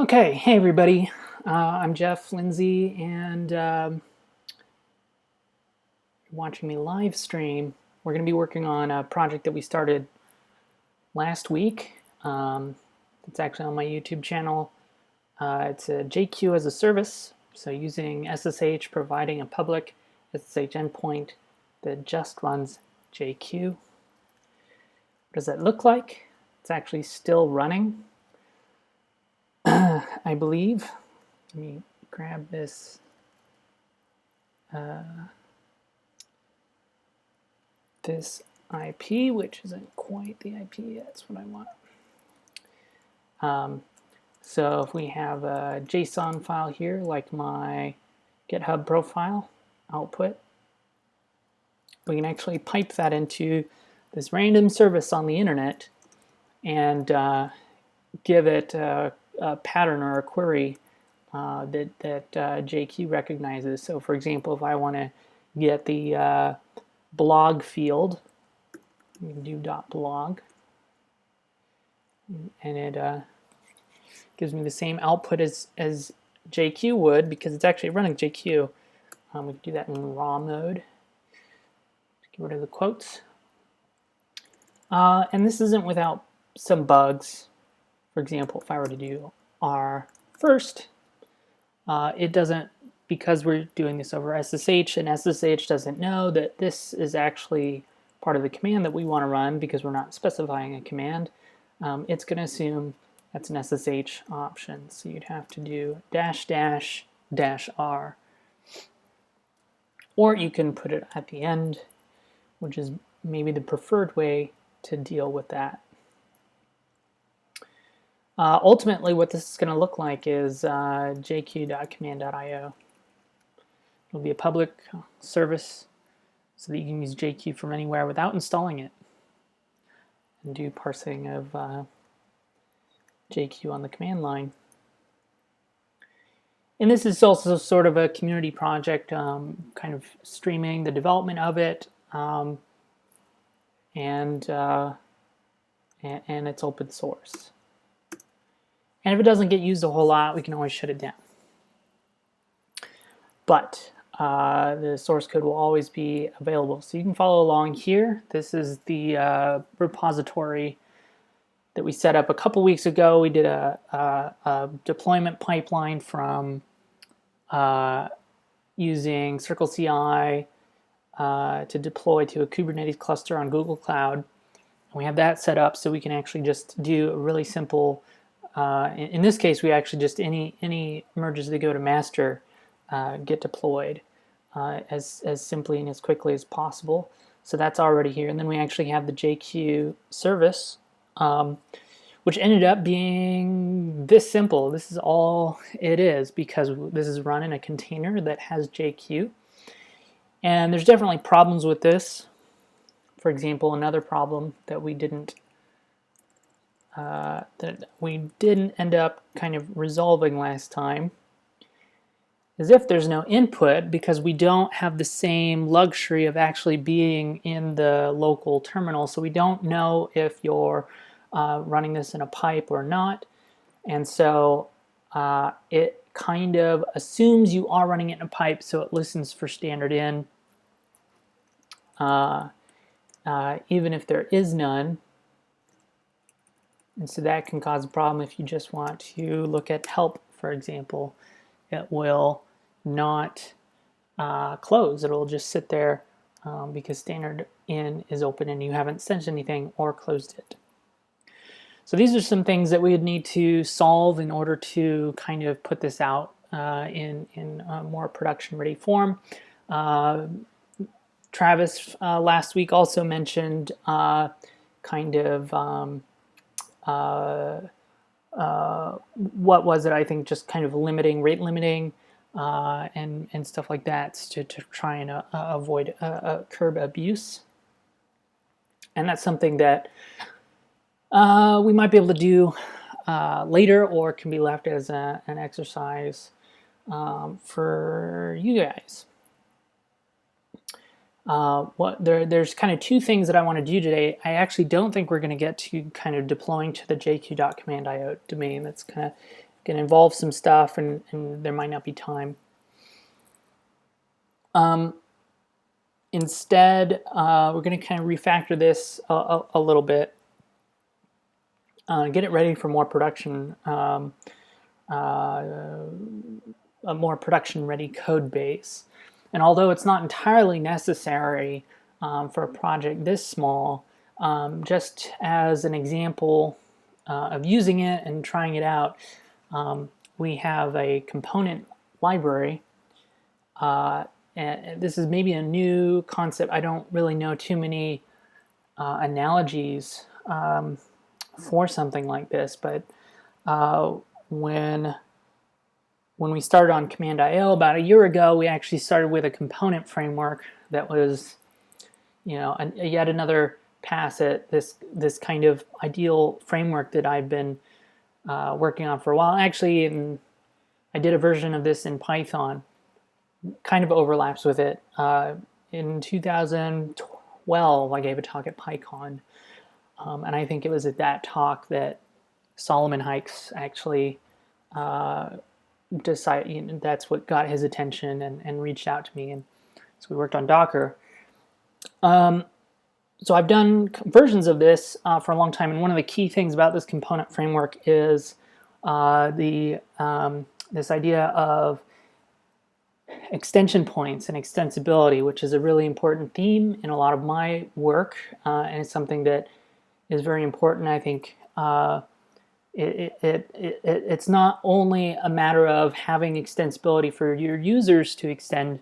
Okay, hey everybody. I'm Jeff Lindsay, and you're watching me live stream. We're going to be working on a project that we started last week. It's actually on my YouTube channel. It's a JQ as a service, so using SSH, providing a public SSH endpoint that just runs JQ. What does that look like? It's actually still running, I believe. Let me grab this. This IP, which isn't quite the IP, that's what I want. So if we have a JSON file here, like my GitHub profile output, we can actually pipe that into this random service on the internet and give it a pattern or a query that JQ recognizes. So for example, if I want to get the blog field, we can do .blog, and it gives me the same output as JQ would, because it's actually running JQ. We can do that in raw mode. Get rid of the quotes. And this isn't without some bugs. For example, if I were to do R first, it doesn't, because we're doing this over SSH, and SSH doesn't know that this is actually part of the command that we want to run because we're not specifying a command. It's going to assume that's an SSH option. So you'd have to do ----R. Or you can put it at the end, which is maybe the preferred way to deal with that. Ultimately, what this is going to look like is jq.command.io. It'll be a public service so that you can use JQ from anywhere without installing it, and do parsing of JQ on the command line. And this is also sort of a community project, kind of streaming the development of it, and it's open source. And if it doesn't get used a whole lot, we can always shut it down. But the source code will always be available. So you can follow along here. This is the repository that we set up a couple weeks ago. We did a deployment pipeline from using CircleCI to deploy to a Kubernetes cluster on Google Cloud. And we have that set up so we can actually just do a really simple, in this case, we actually just any merges that go to master get deployed as simply and as quickly as possible. So that's already here. And then we actually have the JQ service, which ended up being this simple. This is all it is, because this is run in a container that has JQ. And there's definitely problems with this. For example, another problem that we didn't end up kind of resolving last time is if there's no input, because we don't have the same luxury of actually being in the local terminal. So we don't know if you're running this in a pipe or not. And so it kind of assumes you are running it in a pipe, so it listens for standard in, even if there is none. And so that can cause a problem if you just want to look at help, for example. It will not close. It'll just sit there because standard in is open and you haven't sent anything or closed it. So these are some things that we would need to solve in order to kind of put this out in a more production-ready form. Travis last week also mentioned kind of what was it? I think just kind of rate limiting, and stuff like that to try and avoid curb abuse. And that's something that we might be able to do later, or can be left as an exercise for you guys. There's kind of two things that I want to do today. I actually don't think we're going to get to kind of deploying to the jq.command.io domain. That's kind of can involve some stuff, and there might not be time. Instead, we're going to kind of refactor this a little bit, get it ready for more production, a more production-ready code base. And although it's not entirely necessary for a project this small, just as an example of using it and trying it out, we have a component library. And this is maybe a new concept. I don't really know too many analogies for something like this, but when we started on Command.io about a year ago, we actually started with a component framework that was, yet another pass at this kind of ideal framework that I've been working on for a while. Actually, I did a version of this in Python. Kind of overlaps with it. In 2012, I gave a talk at PyCon, and I think it was at that talk that Solomon Hykes actually decided, that's what got his attention and reached out to me, and so we worked on Docker. So I've done versions of this for a long time, and one of the key things about this component framework is this idea of extension points and extensibility, which is a really important theme in a lot of my work, and it's something that is very important. I think it's not only a matter of having extensibility for your users to extend,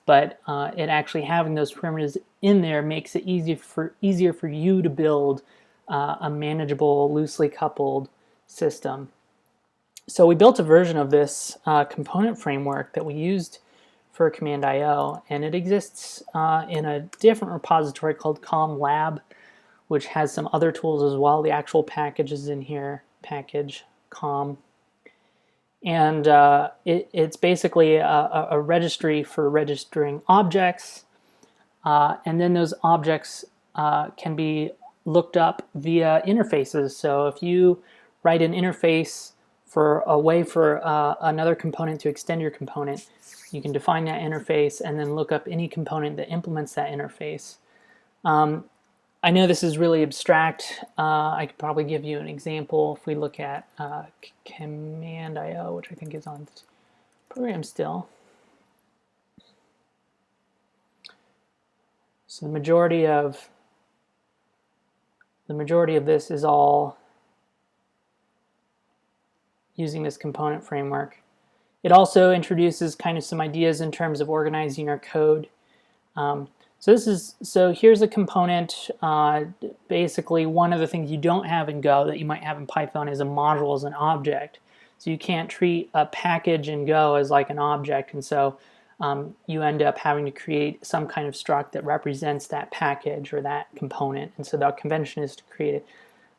but it actually having those parameters in there makes it easier for you to build a manageable, loosely coupled system. So we built a version of this component framework that we used for Command.io, and it exists in a different repository called Com Lab, which has some other tools as well. The actual package is in here, package com. And it's basically a registry for registering objects, and then those objects can be looked up via interfaces. So if you write an interface for a way for another component to extend your component, you can define that interface and then look up any component that implements that interface. I know this is really abstract. I could probably give you an example if we look at Command.io, which I think is on this program still. So the majority of this is all using this component framework. It also introduces kind of some ideas in terms of organizing our code. So here's a component. Basically, one of the things you don't have in Go that you might have in Python is a module as an object. So you can't treat a package in Go as like an object, and so you end up having to create some kind of struct that represents that package or that component. And so the convention is to create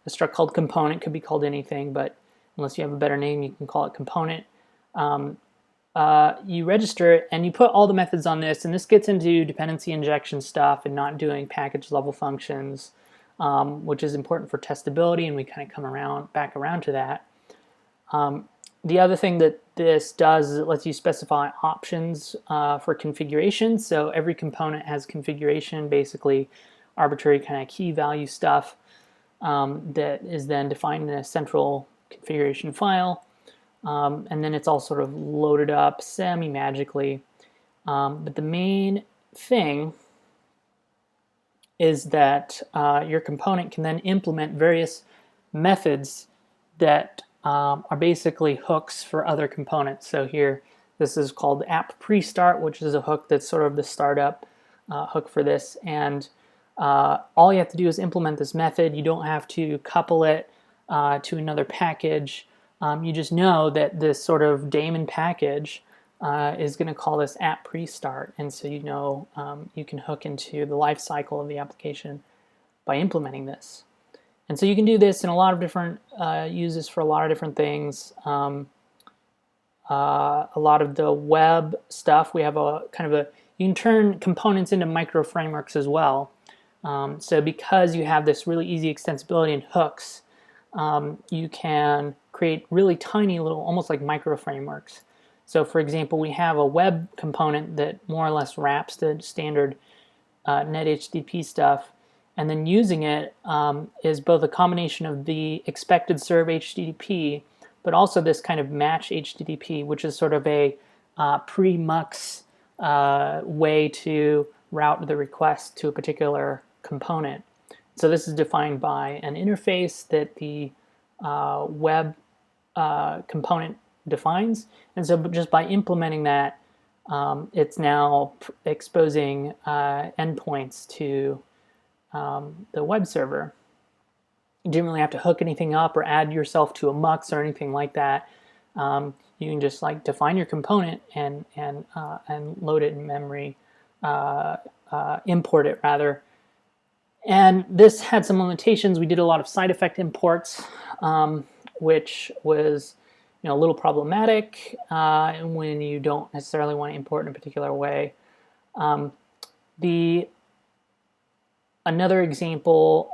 a struct called component. Could be called anything, but unless you have a better name, you can call it component. You register it and you put all the methods on this, and this gets into dependency injection stuff and not doing package level functions, which is important for testability, and we kind of come back around to that. The other thing that this does is it lets you specify options for configuration. So every component has configuration, basically arbitrary kind of key value stuff that is then defined in a central configuration file. And then it's all sort of loaded up semi-magically. But the main thing is that your component can then implement various methods that are basically hooks for other components. So here, this is called app pre-start, which is a hook that's sort of the startup hook for this. And all you have to do is implement this method. You don't have to couple it to another package. You just know that this sort of daemon package is going to call this app pre-start, and so you know you can hook into the life cycle of the application by implementing this. And so you can do this in a lot of different uses for a lot of different things. A lot of the web stuff, we have a kind of you can turn components into micro frameworks as well. So because you have this really easy extensibility in hooks, you can create really tiny little, almost like micro frameworks. So for example, we have a web component that more or less wraps the standard net HTTP stuff, and then using it is both a combination of the expected serve HTTP, but also this kind of match HTTP, which is sort of a pre-mux way to route the request to a particular component. So this is defined by an interface that the web component defines, and so just by implementing that, it's now exposing endpoints to the web server. You didn't really have to hook anything up or add yourself to a mux or anything like that. You can just like define your component and load it in memory, import it rather. And this had some limitations. We did a lot of side effect imports, which was a little problematic when you don't necessarily want to import in a particular way. Another example,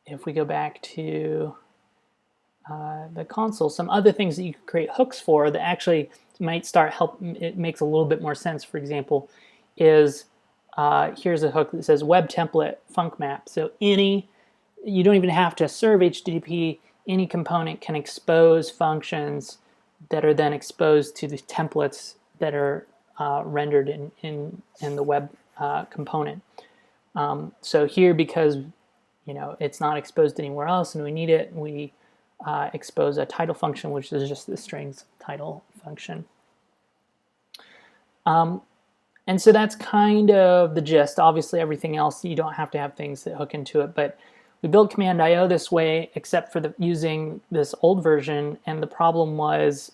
if we go back to the console, some other things that you could create hooks for that actually might it makes a little bit more sense, for example, is here's a hook that says web template func map. So you don't even have to serve HTTP. Any component can expose functions that are then exposed to the templates that are rendered in the web component. So here, because it's not exposed anywhere else and we need it, we expose a title function, which is just the strings title function. And so that's kind of the gist. Obviously, everything else, you don't have to have things that hook into it, but we built Command IO this way, except for using this old version, and the problem was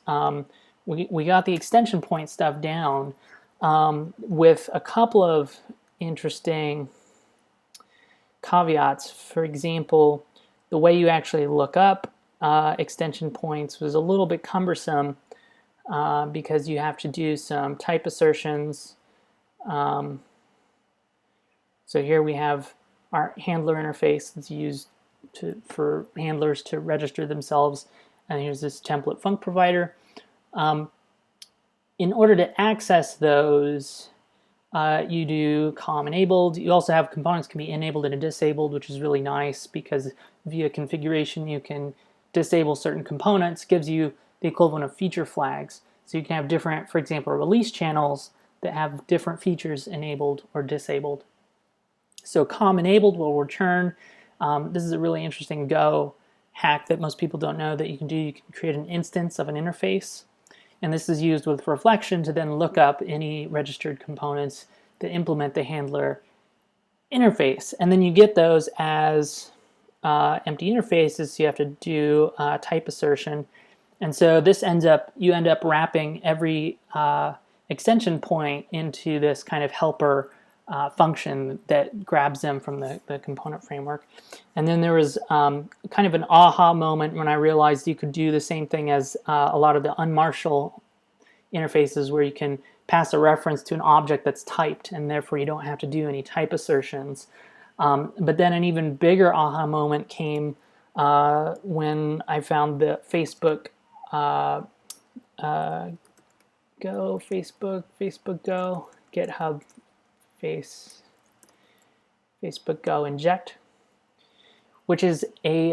we got the extension point stuff down with a couple of interesting caveats. For example, the way you actually look up extension points was a little bit cumbersome because you have to do some type assertions. So here we have our handler interface that's used for handlers to register themselves, and here's this template func provider. In order to access those, you do com enabled. You also have components can be enabled and disabled, which is really nice because via configuration you can disable certain components. Gives you the equivalent of feature flags. So you can have different, for example, release channels that have different features enabled or disabled. So com enabled will return. This is a really interesting Go hack that most people don't know that you can do. You can create an instance of an interface, and this is used with reflection to then look up any registered components that implement the handler interface. And then you get those as empty interfaces, so you have to do type assertion. And so this you end up wrapping every extension point into this kind of helper function that grabs them from the component framework. And then there was kind of an aha moment when I realized you could do the same thing as a lot of the unmarshal interfaces, where you can pass a reference to an object that's typed, and therefore you don't have to do any type assertions. But then an even bigger aha moment came when I found the Facebook Go, GitHub Facebook Go Inject, which is a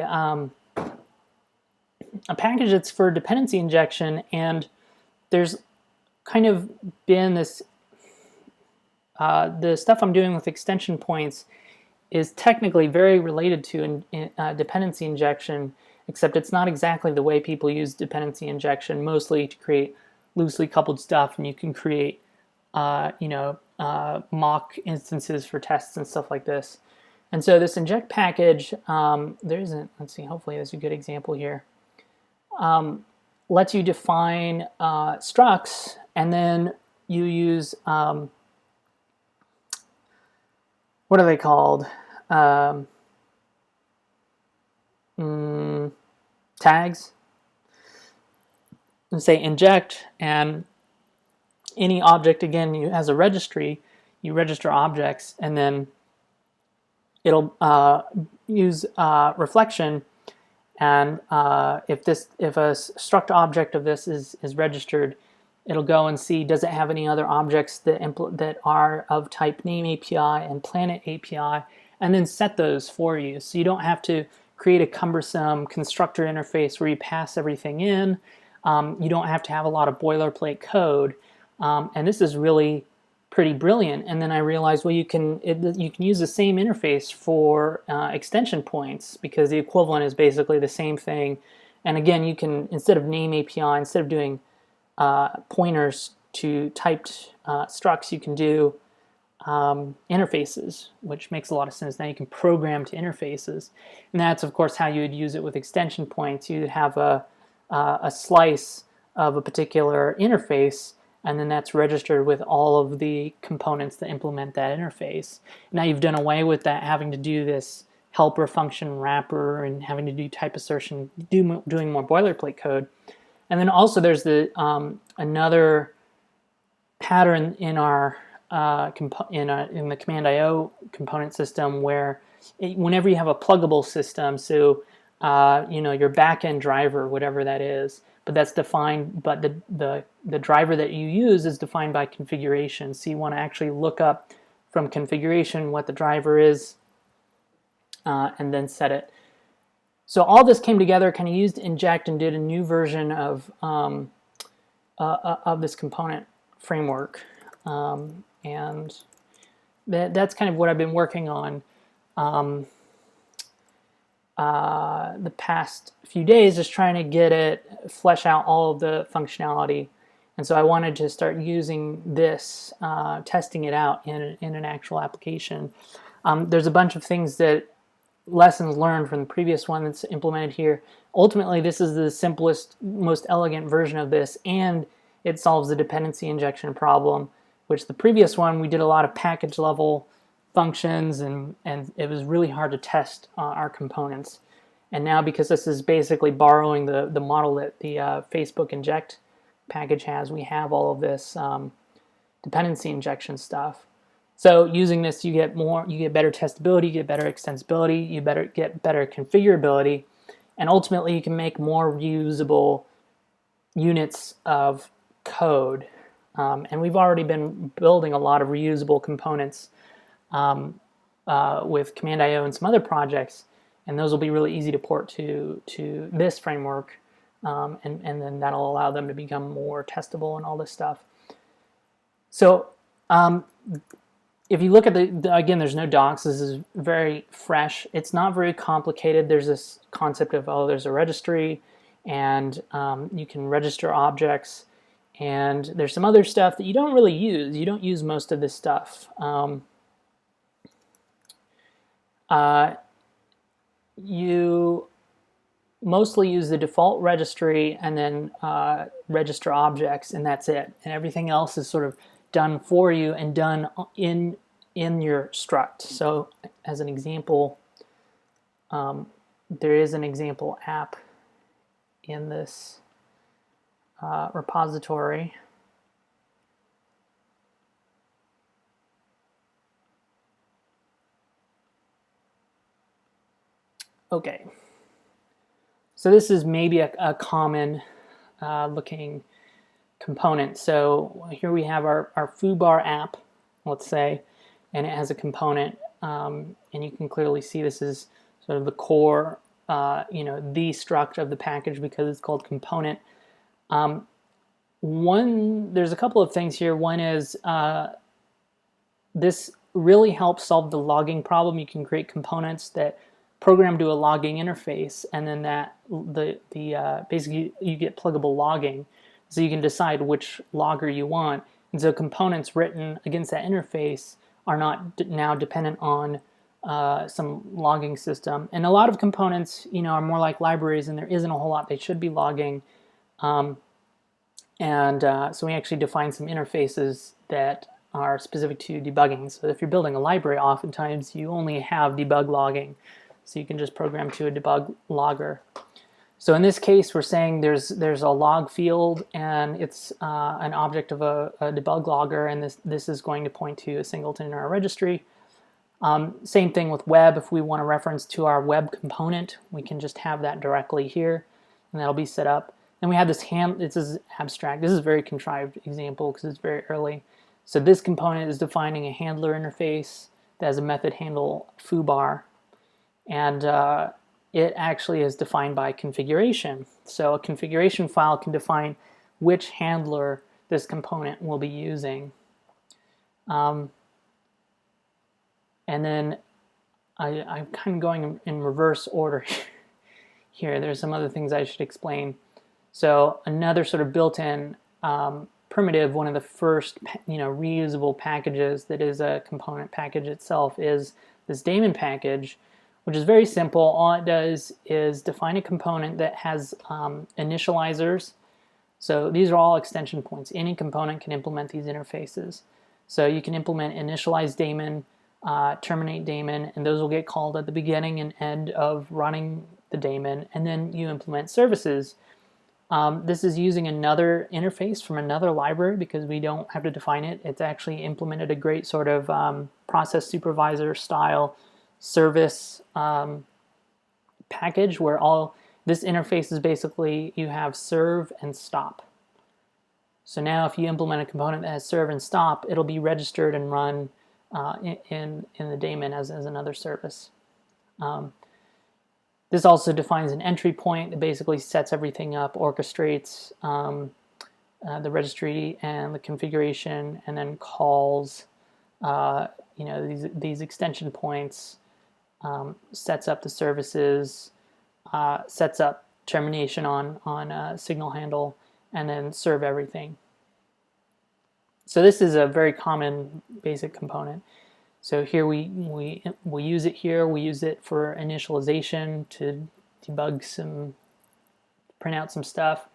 package that's for dependency injection, and there's kind of been this the stuff I'm doing with extension points is technically very related to dependency injection, except it's not exactly the way people use dependency injection, mostly to create loosely coupled stuff, and you can create mock instances for tests and stuff like this. And so this inject package, let's see, hopefully there's a good example here, lets you define structs, and then you use, what are they called? Tags. And say inject, and any object, again, has a registry, you register objects, and then it'll use reflection And if a struct object of this is registered, it'll go and see, does it have any other objects that are of type name API and planet API, and then set those for you. So you don't have to create a cumbersome constructor interface where you pass everything in. You don't have to have a lot of boilerplate code. And this is really pretty brilliant. And then I realized, well, you can use the same interface for extension points, because the equivalent is basically the same thing. And again, you can, instead of name API, instead of doing pointers to typed structs, you can do interfaces, which makes a lot of sense. Now you can program to interfaces, and that's of course how you would use it with extension points. You'd have a slice of a particular interface, and then that's registered with all of the components that implement that interface. Now you've done away with that having to do this helper function wrapper and having to do type assertion, doing more boilerplate code. And then also there's the another pattern in our in the command IO component system where whenever you have a pluggable system, so your backend driver, whatever that is, but that's defined, but the driver that you use is defined by configuration. So you want to actually look up from configuration what the driver is and then set it. So all this came together, kind of used Inject and did a new version of this component framework, and that's kind of what I've been working on the past few days, is trying to get it, flesh out all of the functionality. And so I wanted to start using this, testing it out in an actual application. There's a bunch of things lessons learned from the previous one that's implemented here. Ultimately, this is the simplest, most elegant version of this, and it solves the dependency injection problem, which the previous one, we did a lot of package level functions, and it was really hard to test our components. And now, because this is basically borrowing the model that the Facebook Inject package has, we have all of this dependency injection stuff. So using this, you get better testability, you get better extensibility, you get better configurability, and ultimately you can make more reusable units of code. And we've already been building a lot of reusable components with Command IO and some other projects, and those will be really easy to port to this framework, and then that'll allow them to become more testable and all this stuff. So if you look at again, there's no docs. This is very fresh. It's not very complicated. There's this concept of, there's a registry, and you can register objects, and there's some other stuff that you don't really use. You don't use most of this stuff. You mostly use the default registry and then register objects, and that's it. And everything else is sort of done for you and done in your struct. So as an example, there is an example app in this repository. Okay, so this is maybe a common looking component. So here we have our foobar app, let's say, and it has a component, and you can clearly see this is sort of the core, the struct of the package, because it's called component. There's a couple of things here. One is this really helps solve the logging problem. You can create components that program to a logging interface, and then basically you get pluggable logging, so you can decide which logger you want. And so components written against that interface are not now dependent on some logging system. And a lot of components, are more like libraries, and there isn't a whole lot they should be logging. So we actually define some interfaces that are specific to debugging. So if you're building a library, oftentimes you only have debug logging. So you can just program to a debug logger. So in this case, we're saying there's a log field, and it's an object of a debug logger, and this is going to point to a singleton in our registry. Same thing with web. If we want to reference to our web component, we can just have that directly here, and that'll be set up. Then we have this this is abstract. This is a very contrived example because it's very early. So this component is defining a handler interface that has a method handle foobar, and it actually is defined by configuration. So a configuration file can define which handler this component will be using. And then I'm kind of going in reverse order here. There's some other things I should explain. So another sort of built-in primitive, one of the first reusable packages that is a component package itself is this daemon package, which is very simple. All it does is define a component that has initializers. So these are all extension points. Any component can implement these interfaces. So you can implement initialize daemon, terminate daemon, and those will get called at the beginning and end of running the daemon, and then you implement services. This is using another interface from another library because we don't have to define it. It's actually implemented a great sort of process supervisor style service package where all this interface is basically you have serve and stop. So now if you implement a component that has serve and stop, it'll be registered and run in the daemon as another service. This also defines an entry point that basically sets everything up, orchestrates the registry and the configuration, and then calls these extension points, sets up the services, sets up termination on signal handle, and then serve everything. So this is a very common basic component. So here we use it here. We use it for initialization to debug print out some stuff.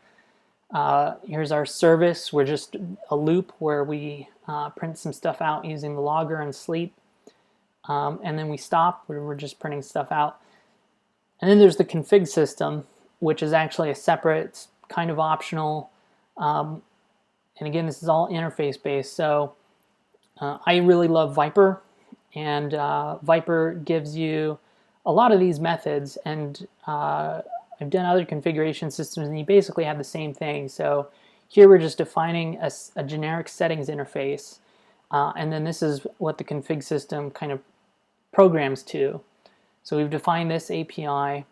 Here's our service. We're just a loop where we print some stuff out using the logger and sleep. And then we stop, where we're just printing stuff out. And then there's the config system, which is actually a separate, kind of optional. And again, this is all interface based. So I really love Viper. And Viper gives you a lot of these methods, and I've done other configuration systems, and you basically have the same thing. So here we're just defining a generic settings interface, and then this is what the config system kind of programs to. So we've defined this API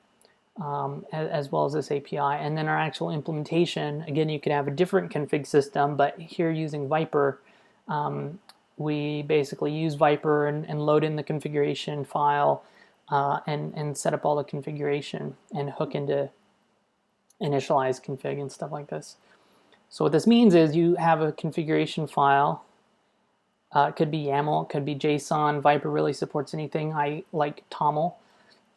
as well as this API, and then our actual implementation, again, you could have a different config system, but here using Viper, we basically use Viper and load in the configuration file and set up all the configuration and hook into initialize config and stuff like this. So what this means is you have a configuration file. It could be YAML, it could be JSON. Viper really supports anything. I like TOML.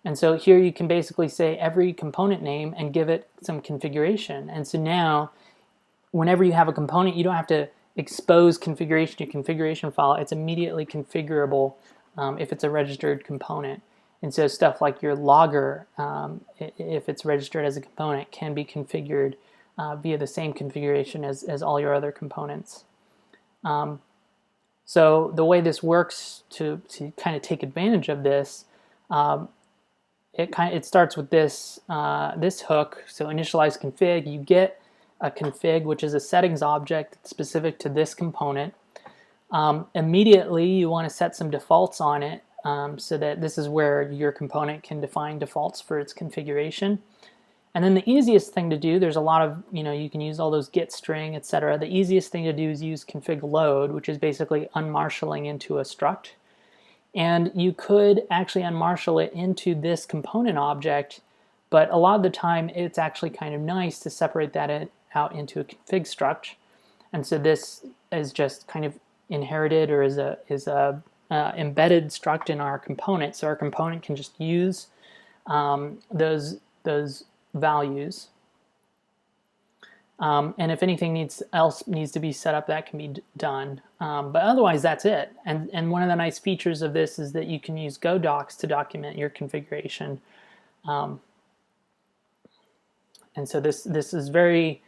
And so here you can basically say every component name and give it some configuration. And so now, whenever you have a component, you don't have to expose configuration to configuration file. It's immediately configurable if it's a registered component. And so stuff like your logger, if it's registered as a component, can be configured via the same configuration as all your other components. So the way this works to kind of take advantage of this, it starts with this this hook. So initialize config, you get a config, which is a settings object specific to this component. Immediately you want to set some defaults on it so that this is where your component can define defaults for its configuration. And then the easiest thing to do, there's a lot of, you can use all those get string, etc. The easiest thing to do is use config load, which is basically unmarshalling into a struct. And you could actually unmarshal it into this component object, but a lot of the time it's actually kind of nice to separate that out into a config struct. And so this is just kind of inherited or is a embedded struct in our component. So our component can just use those values. And if anything else needs to be set up, that can be done. But otherwise, that's it. And one of the nice features of this is that you can use Go docs to document your configuration. And so this is very,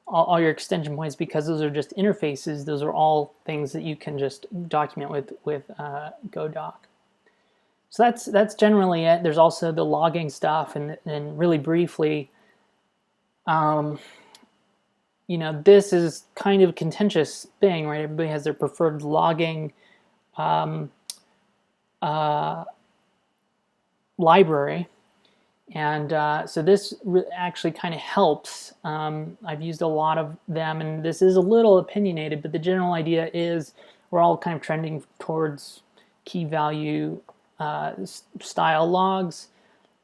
all your extension points, because those are just interfaces, those are all things that you can just document with Go doc. So that's generally it. There's also the logging stuff, and really briefly, you know, this is kind of a contentious thing, right? Everybody has their preferred logging library, and so this actually kind of helps. I've used a lot of them, and this is a little opinionated, but the general idea is we're all kind of trending towards key value style logs,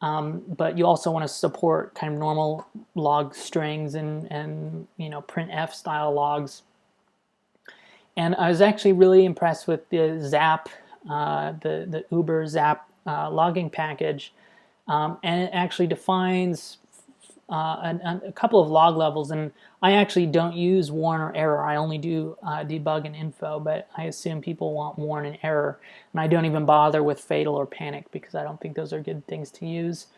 but you also want to support kind of normal log strings and you know, printf style logs. And I was actually really impressed with the Zap, the Uber Zap logging package, and it actually defines a couple of log levels. And I actually don't use warn or error. I only do debug and info, but I assume people want warn and error. And I don't even bother with fatal or panic because I don't think those are good things to use.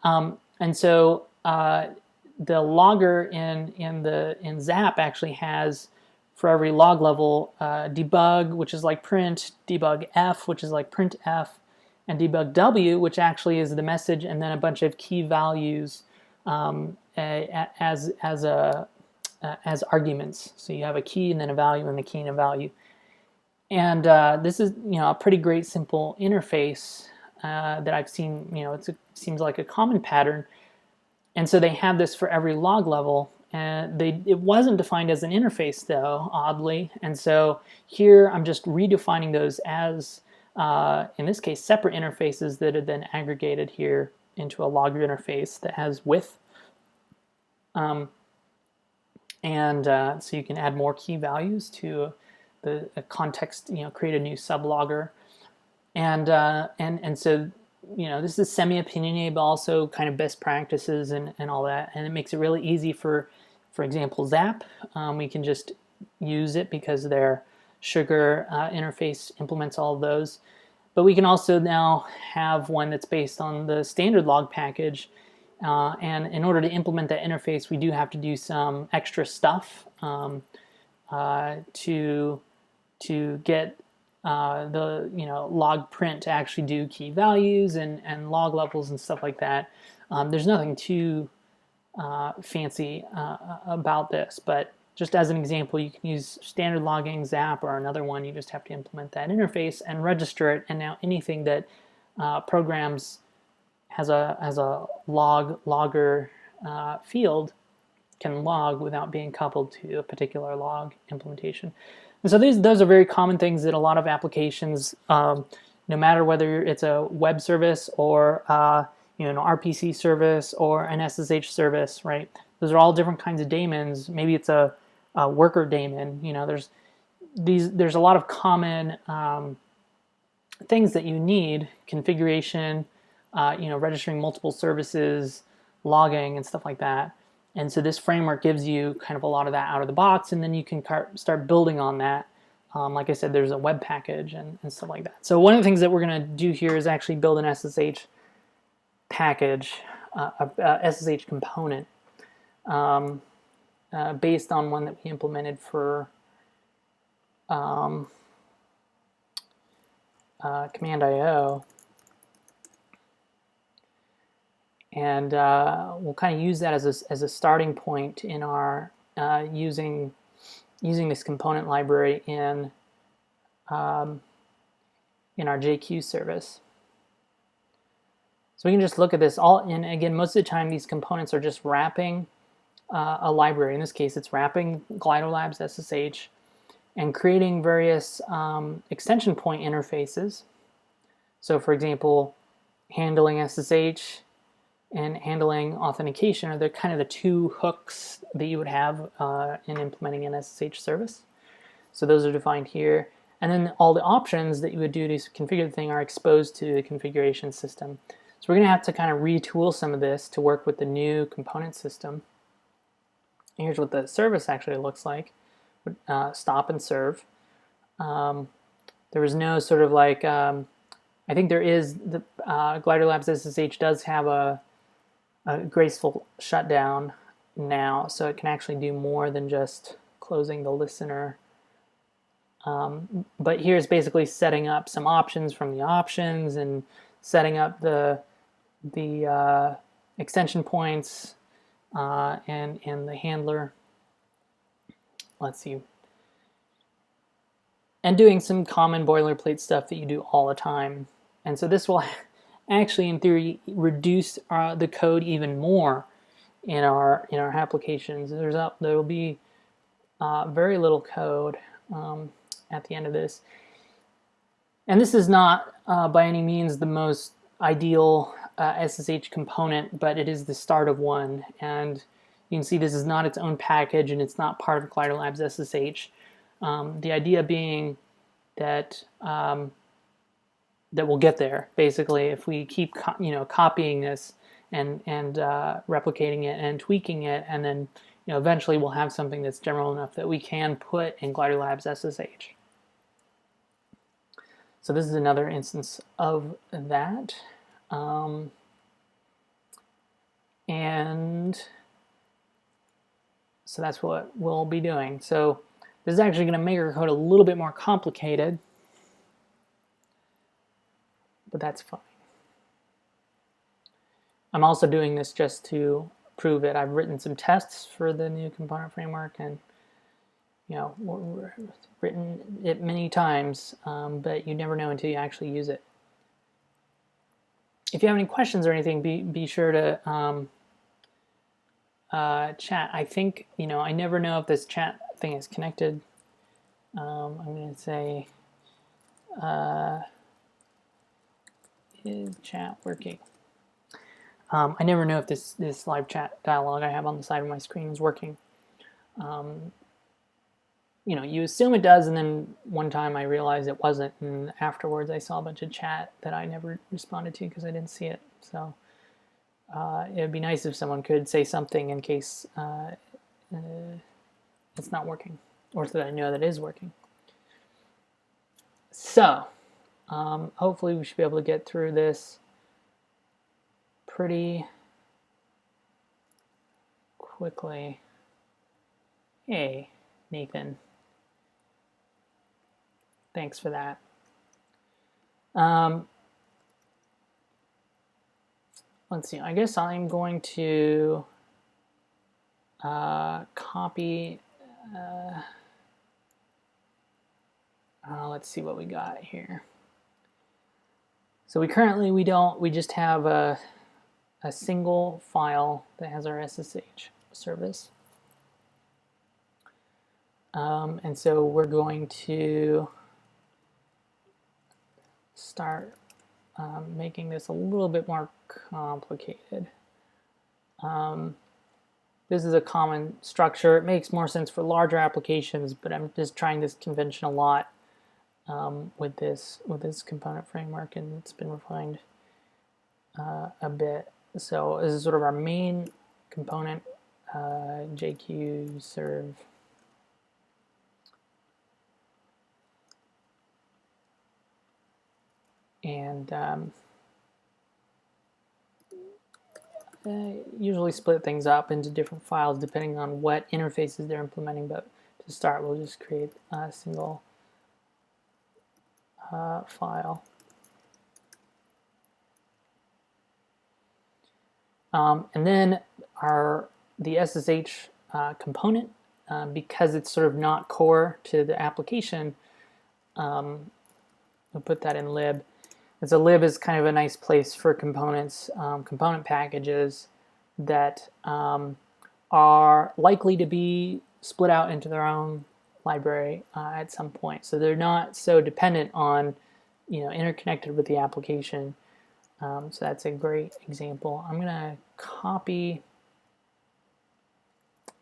And so the logger in Zap actually has, for every log level, debug, which is like print, debug F, which is like printf, and debug W, which actually is the message, and then a bunch of key values as arguments. So you have a key and then a value, and a key and a value. And this is, you know, a pretty great simple interface that I've seen. You know, it seems like a common pattern. And so they have this for every log level. And it wasn't defined as an interface, though, oddly. And so here I'm just redefining those as, in this case, separate interfaces that are then aggregated here into a logger interface that has width. So you can add more key values to the context, you know, create a new sublogger. And so, you know, this is semi-opinionated, but also kind of best practices and all that. And it makes it really easy for example, Zap. We can just use it because their sugar interface implements all of those. But we can also now have one that's based on the standard log package. And in order to implement that interface, we do have to do some extra stuff to get the, you know, log print to actually do key values and log levels and stuff like that. There's nothing too fancy about this, but just as an example, you can use standard logging, Zap, or another one. You just have to implement that interface and register it, and now anything that programs has a logger field can log without being coupled to a particular log implementation. And so those are very common things that a lot of applications, no matter whether it's a web service or you know, an RPC service or an SSH service, right? Those are all different kinds of daemons. Maybe it's a worker daemon. You know, there's a lot of common things that you need: configuration, you know, registering multiple services, logging, and stuff like that. And so this framework gives you kind of a lot of that out of the box, and then you can start building on that. Like I said, there's a web package and stuff like that. So one of the things that we're going to do here is actually build an SSH package, SSH component, based on one that we implemented for Command IO. And we'll kind of use that as a starting point in our using this component library in our JQ service. So we can just look at this all, and again, most of the time these components are just wrapping a library. In this case, it's wrapping Glider Labs SSH and creating various extension point interfaces. So for example, handling SSH and handling authentication are kind of the two hooks that you would have in implementing an SSH service. So those are defined here. And then all the options that you would do to configure the thing are exposed to the configuration system. So we're going to have to kind of retool some of this to work with the new component system. Here's what the service actually looks like. Stop and serve. There was no sort of like, I think there is, the Glider Labs SSH does have a graceful shutdown now, so it can actually do more than just closing the listener. But here's basically setting up some options from the options and setting up the extension points and the handler. Let's see. And doing some common boilerplate stuff that you do all the time. And so this will actually, in theory, reduce the code even more in our applications. There will be very little code at the end of this. And this is not by any means the most ideal SSH component, but it is the start of one. And you can see this is not its own package, and it's not part of Glider Labs SSH. The idea being that that we'll get there. Basically, if we keep copying this and replicating it and tweaking it, and then eventually we'll have something that's general enough that we can put in Glider Labs SSH. So this is another instance of that. And so that's what we'll be doing. So this is actually going to make our code a little bit more complicated, but that's fine. I'm also doing this just to prove it. I've written some tests for the new component framework, and written it many times, but you never know until you actually use it. If you have any questions or anything, be sure to chat. I think, I never know if this chat thing is connected. I'm going to say, is chat working? I never know if this live chat dialog I have on the side of my screen is working. You assume it does, and then one time I realized it wasn't, and afterwards I saw a bunch of chat that I never responded to because I didn't see it. So it would be nice if someone could say something in case it's not working, or so that I know that it is working. So hopefully we should be able to get through this pretty quickly. Hey, Nathan. Thanks for that. Let's see. I guess I'm going to copy. Let's see what we got here. So we just have a single file that has our SSH service. And so we're going to start making this a little bit more complicated. This is a common structure. It makes more sense for larger applications, but I'm just trying this convention a lot with this component framework, and it's been refined a bit. So this is sort of our main component, JQ serve. And usually split things up into different files depending on what interfaces they're implementing, but to start we'll just create a single file. And then the SSH component, because it's sort of not core to the application, we'll put that in lib. And so lib is kind of a nice place for components, component packages that are likely to be split out into their own library at some point. So they're not so dependent on, interconnected with the application. So that's a great example. I'm going to copy,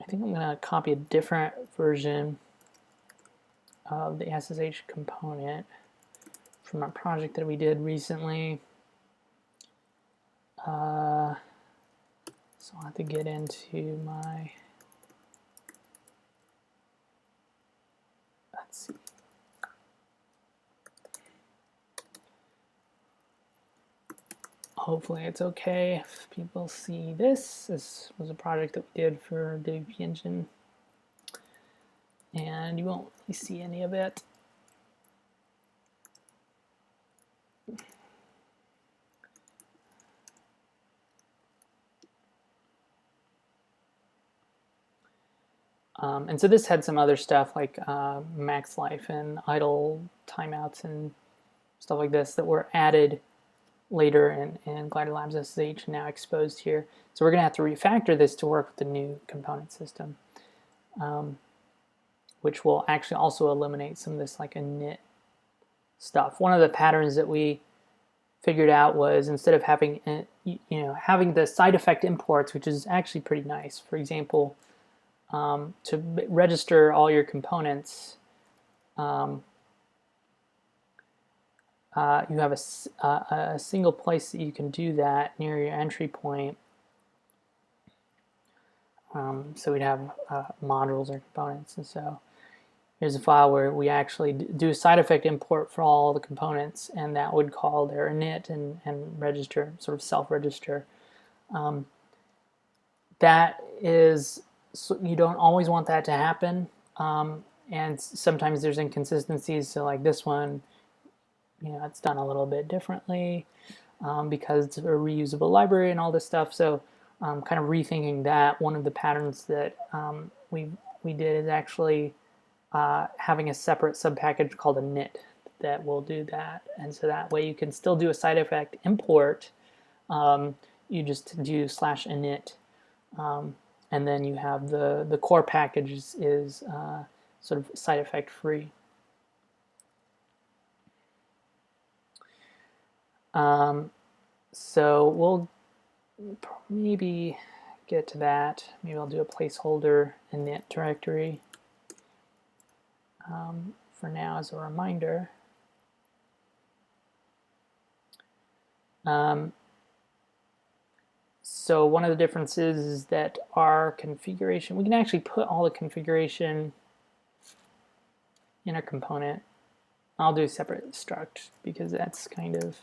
I think I'm going to copy a different version of the SSH component from our project that we did recently. So I'll have to get into my, let's see. Hopefully it's okay if people see this. This was a project that we did for WP Engine, and you won't really see any of it. And so this had some other stuff like max life and idle timeouts and stuff like this that were added later in Glider Labs SSH and now exposed here. So we're going to have to refactor this to work with the new component system, which will actually also eliminate some of this like init stuff. One of the patterns that we figured out was instead of having having the side effect imports, which is actually pretty nice. For example, to register all your components, you have a single place that you can do that near your entry point. So we'd have modules or components, and so here's a file where we actually do a side effect import for all the components, and that would call their init and register, sort of self-register. That is, so you don't always want that to happen, and sometimes there's inconsistencies. So like this one, it's done a little bit differently because it's a reusable library and all this stuff. So kind of rethinking that, one of the patterns that we did is actually having a separate subpackage called a init that will do that. And so that way you can still do a side effect import. You just do /init, and then you have the core package is sort of side effect free. So we'll maybe get to that. Maybe I'll do a placeholder init directory for now as a reminder. So one of the differences is that our configuration, we can actually put all the configuration in a component. I'll do a separate struct because that's kind of,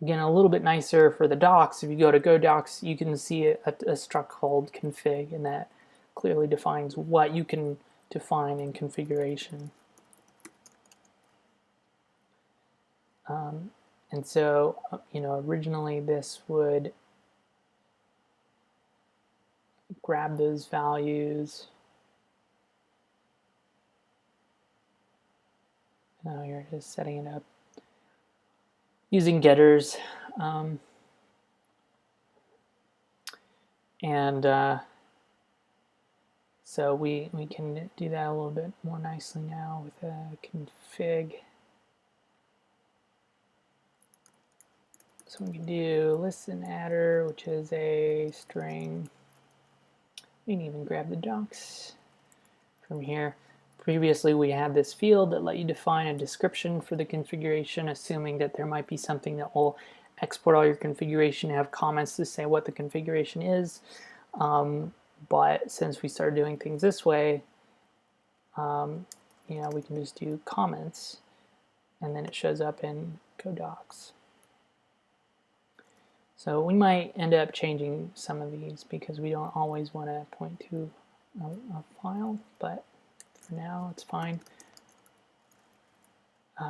again, a little bit nicer for the docs. If you go to Go Docs, you can see a struct called config, and that clearly defines what you can define in configuration. And so, originally this would grab those values. Now you're just setting it up using getters, so we can do that a little bit more nicely now with a config. So we can do listen adder, which is a string. We can even grab the docs from here. Previously, we had this field that let you define a description for the configuration, assuming that there might be something that will export all your configuration and have comments to say what the configuration is. But since we started doing things this way, we can just do comments, and then it shows up in CodeDocs. So we might end up changing some of these because we don't always want to point to a file, but for now it's fine. It's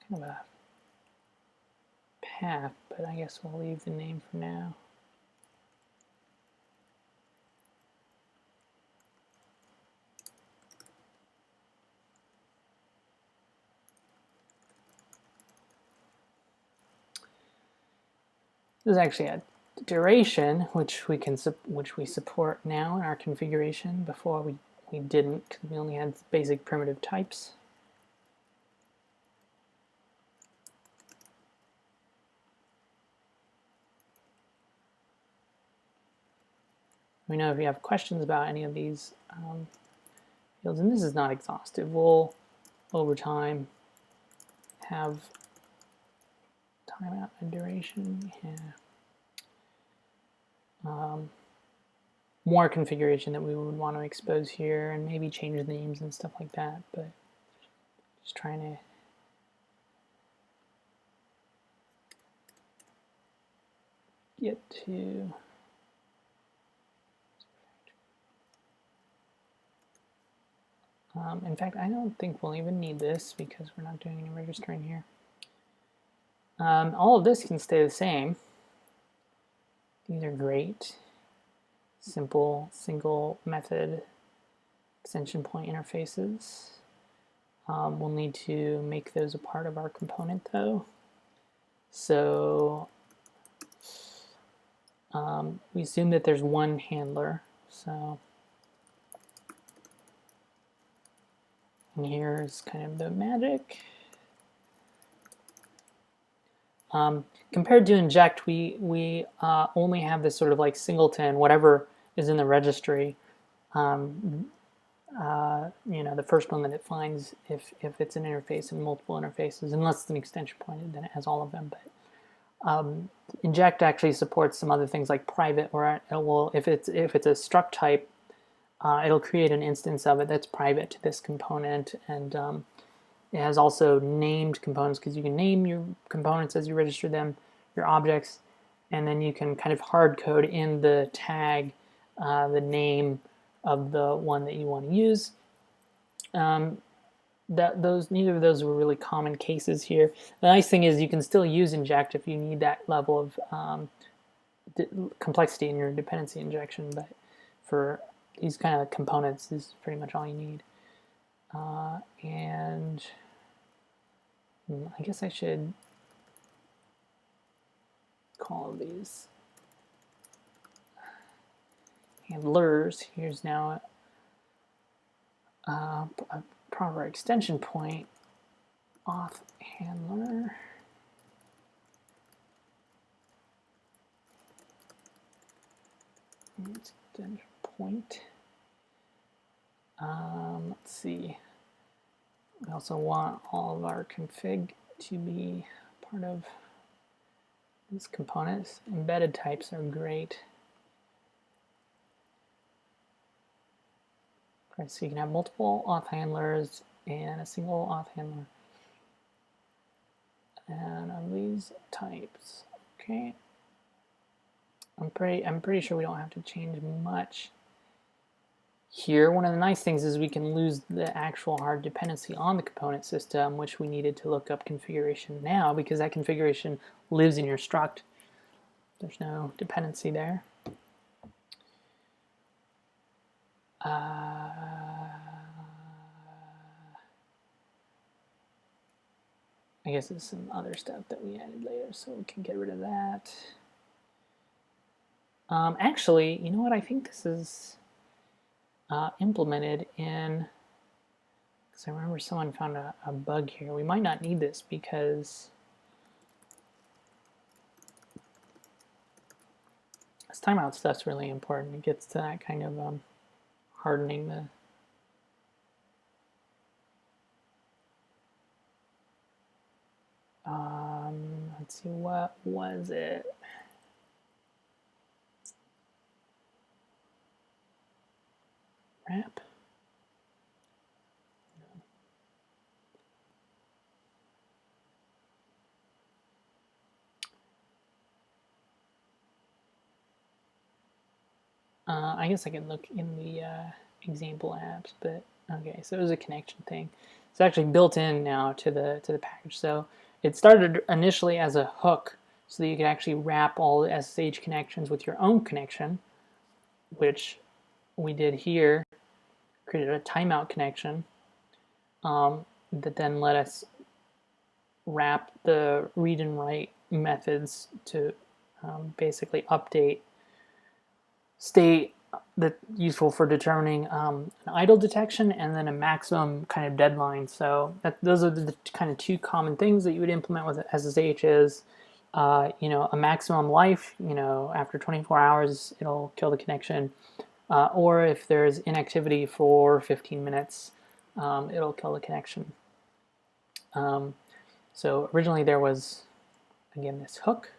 kind of a path, but I guess we'll leave the name for now. This is actually a duration, which we support now in our configuration. Before we didn't, because we only had basic primitive types. Let me know if you have questions about any of these fields, and this is not exhaustive. We'll over time have timeout and duration, more configuration that we would want to expose here, and maybe change the names and stuff like that, but just trying to get to in fact, I don't think we'll even need this because we're not doing any registering here. All of this can stay the same. These are great. Simple single method extension point interfaces. We'll need to make those a part of our component though. So we assume that there's one handler. So and here's kind of the magic. Compared to inject, we only have this sort of like singleton, whatever is in the registry. You know, the first one that it finds if it's an interface and multiple interfaces, unless it's an extension point, then it has all of them. But inject actually supports some other things like private, or it will, if it's a struct type, it'll create an instance of it that's private to this component, and it has also named components because you can name your components as you register them, your objects, and then you can kind of hard code in the tag the name of the one that you want to use. Neither of those were really common cases here. The nice thing is you can still use inject if you need that level of complexity in your dependency injection, but for these kind of components, this is pretty much all you need. And I guess I should call these handlers. Here's now a proper extension point auth handler. Extension point. Let's see. We also want all of our config to be part of these components. Embedded types are great. Okay, so you can have multiple auth handlers and a single auth handler. And of these types, okay. I'm pretty sure we don't have to change much here. One of the nice things is we can lose the actual hard dependency on the component system, which we needed to look up configuration now, because that configuration lives in your struct. There's no dependency there. I guess there's some other stuff that we added later, so we can get rid of that. Actually, you know what? I think this is implemented in, because I remember someone found a bug here. We might not need this because this timeout stuff's really important. It gets to that kind of hardening the let's see, what was it? Wrap? I guess I could look in the example apps, but okay, so it was a connection thing. It's actually built in now to the package. So it started initially as a hook, so that you could actually wrap all the SSH connections with your own connection, which we did here. Created a timeout connection that then let us wrap the read and write methods to basically update state that's useful for determining an idle detection and then a maximum kind of deadline. So those are the kind of two common things that you would implement with SSH is, you know, a maximum life, you know, after 24 hours, it'll kill the connection. Or if there's inactivity for 15 minutes, it'll kill the connection. So originally there was, again, this hook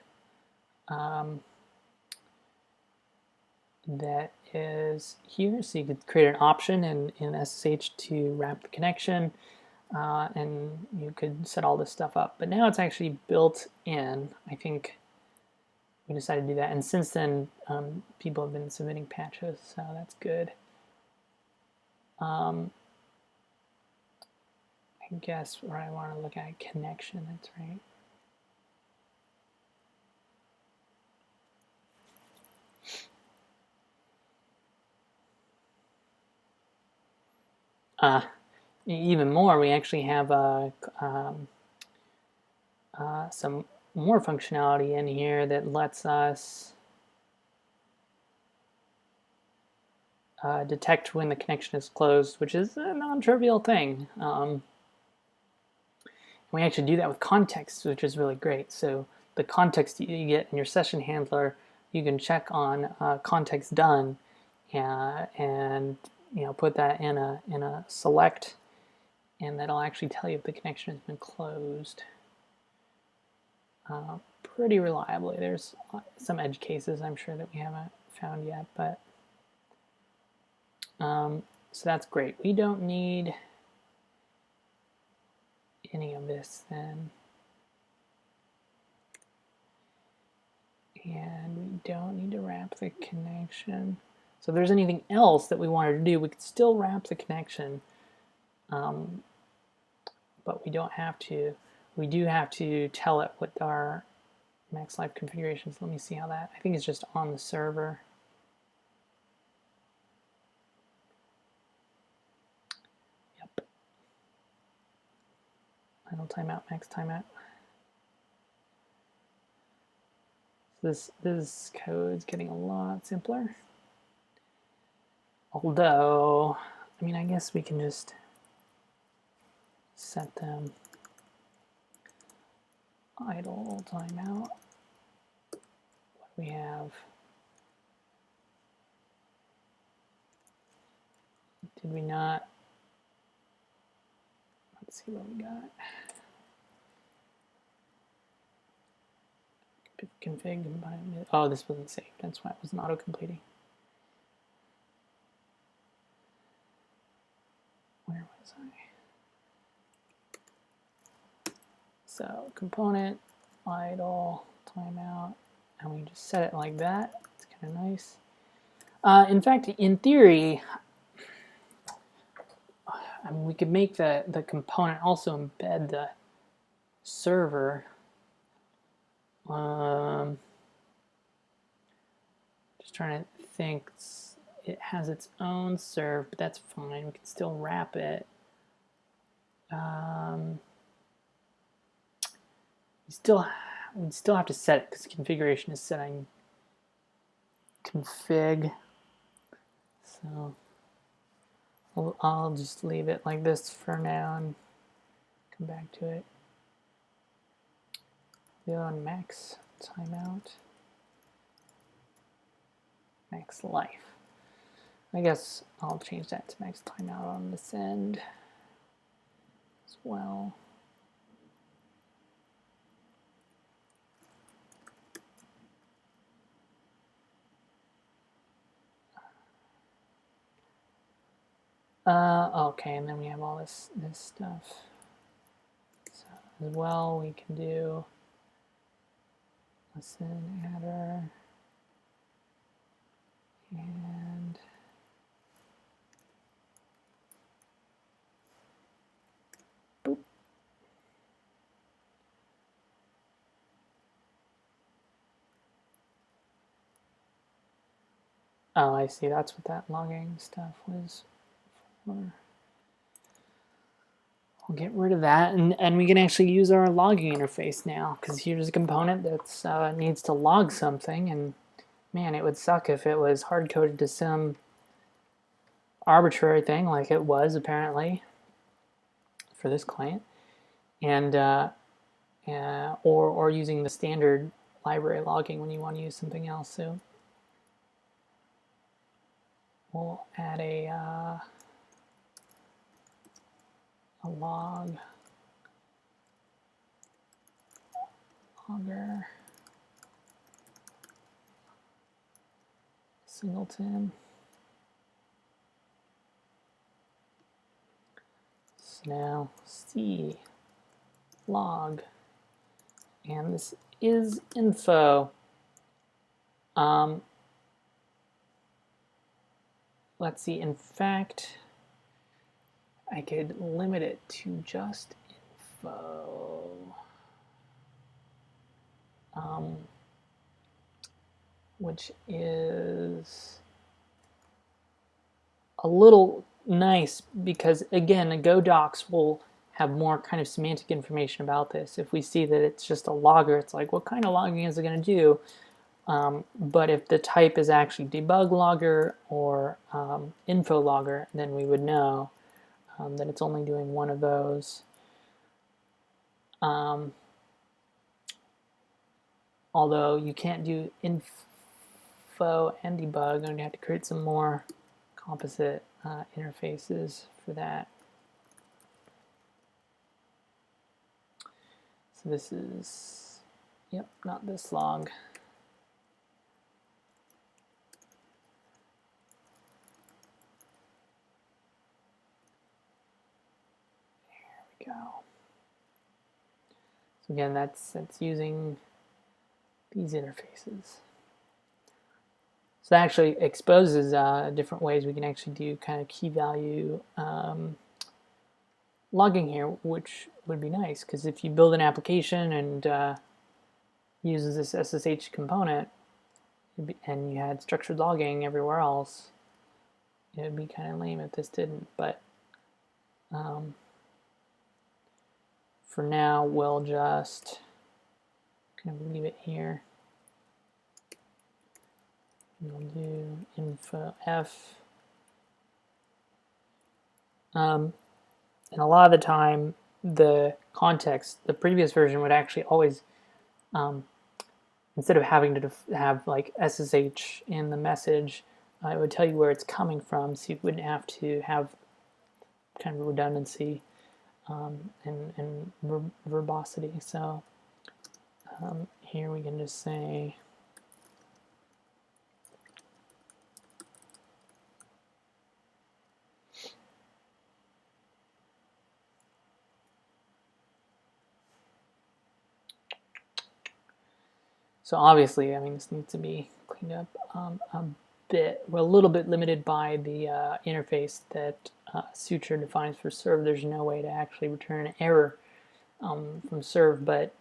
that is here. So you could create an option in SSH to wrap the connection, and you could set all this stuff up. But now it's actually built in. I think we decided to do that. And since then, people have been submitting patches, so that's good. I guess where I want to look at connection, that's right. Even more, we actually have some more functionality in here that lets us detect when the connection is closed, which is a non-trivial thing. We actually do that with context, which is really great. So the context you get in your session handler, you can check on context done, and put that in a select, and that'll actually tell you if the connection has been closed pretty reliably. There's some edge cases I'm sure that we haven't found yet, but so that's great. We don't need any of this then. And we don't need to wrap the connection. So if there's anything else that we wanted to do, we could still wrap the connection, but we don't have to. We do have to tell it what our max life configurations. Let me see how that, I think it's just on the server. Yep. Idle timeout, max timeout. This code's getting a lot simpler. Although, I mean, I guess we can just set them idle timeout. What do we have? Did we not? Let's see what we got. Config. Oh, this wasn't saved. That's why it wasn't auto-completing. Where was I? So component idle timeout, and we just set it like that. It's kind of nice. In fact, in theory, I mean, we could make the component also embed the server. Just trying to think. It has its own serve, but that's fine. We can still wrap it. We still have to set it because configuration is setting config. So I'll just leave it like this for now and come back to it. Go on max timeout, max life. I guess I'll change that to max timeout on this end as well. Okay, and then we have all this stuff. So as well, we can do listen adder and boop. Oh, I see. That's what that logging stuff was for. We'll get rid of that, and we can actually use our logging interface now, because here's a component that needs to log something, and man, it would suck if it was hard-coded to some arbitrary thing like it was apparently for this client, and or using the standard library logging when you want to use something else. So we'll add a logger singleton. So now C log, and this is info. Let's see. In fact, I could limit it to just info. Which is a little nice because, again, the Go docs will have more kind of semantic information about this. If we see that it's just a logger, it's like, what kind of logging is it going to do? But if the type is actually debug logger or info logger, then we would know that it's only doing one of those. Although you can't do info and debug, I'm going to have to create some more composite interfaces for that. So this is, yep, not this log. Go. So again, that's using these interfaces. So that actually exposes different ways we can actually do kind of key value logging here, which would be nice because if you build an application and uses this SSH component and you had structured logging everywhere else, it would be kind of lame if this didn't. But for now, we'll just kind of leave it here. We'll do info f. And a lot of the time, the context, the previous version would actually always, instead of having to have like SSH in the message, it would tell you where it's coming from, so you wouldn't have to have kind of redundancy and verbosity. So here we can just say so obviously, I mean, this needs to be cleaned up a bit. We're a little bit limited by the interface that Suture defines for serve. There's no way to actually return an error from serve, but